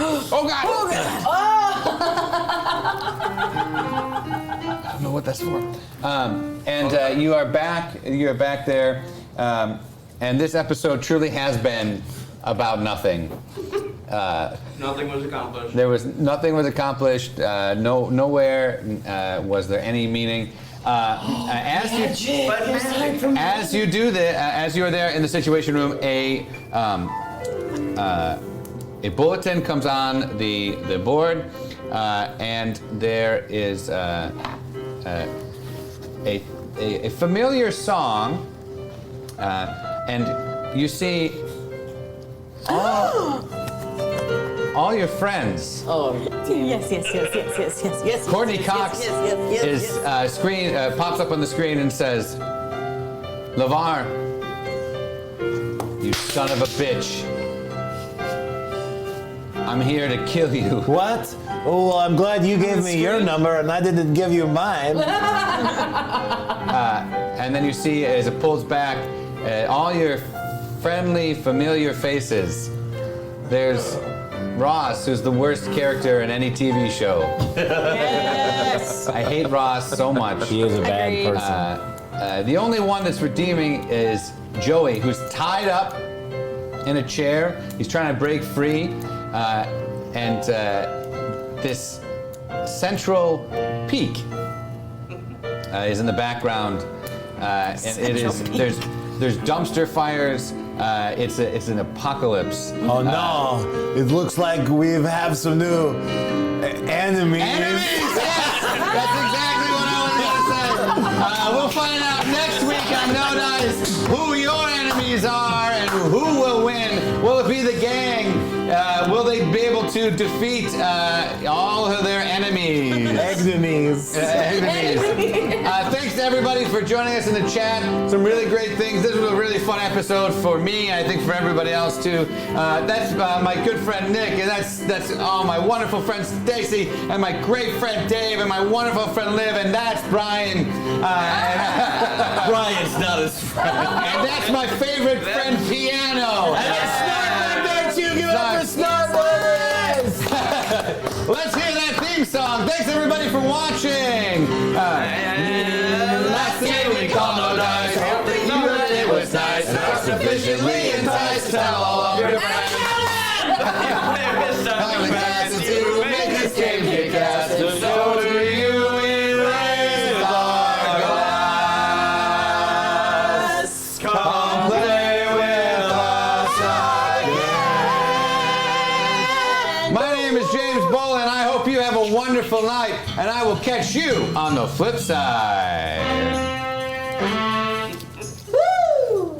Oh God! Oh, God. Oh. I don't know what that's for. You are back. You are back there, and this episode truly has been about nothing. Nothing was accomplished. Nothing was accomplished. Nowhere was there any meaning. As you are there in the Situation Room, a bulletin comes on the board, and there is a familiar song, and you see all your friends. Oh, damn. Yes. Courtney Cox is pops up on the screen and says, "Lavar, you son of a bitch. I'm here to kill you." What? Oh, well, I'm glad you gave me your number and I didn't give you mine. And then you see as it pulls back, all your friendly, familiar faces. There's Ross, who's the worst character in any TV show. Yes. I hate Ross so much. He is a bad Agreed. person. The only one that's redeeming is Joey, who's tied up in a chair. He's trying to break free. And this central peak is in the background. And it is there's dumpster fires. It's an apocalypse. Oh no! It looks like we have some new enemies. Enemies! Yes! That's exactly what I was going to say. We'll find out next week on No Dice who your enemies are and who will win. Will it be the gang? Will they be able to defeat all of their enemies? Enemies. Thanks to everybody for joining us in the chat. Some really great things. This was a really fun episode for me. I think for everybody else too. That's my good friend Nick, and that's my wonderful friend Stacy, and my great friend Dave, and my wonderful friend Liv, and that's Brian. Brian's not his friend. And that's my favorite friend Piano. And the Snark there too. Give it up for Snark. Let's hear that theme theme song. Thanks everybody for watching. Last day we call no dice. Hope that you read it was nice. Not sufficiently enticed to tell all of your friends. I'm cast to make this game get cast, and so do you. We raise our glass. Come play with us again. My name is James Boland. I hope you have a wonderful night, and I will catch you on the flip side. Woo!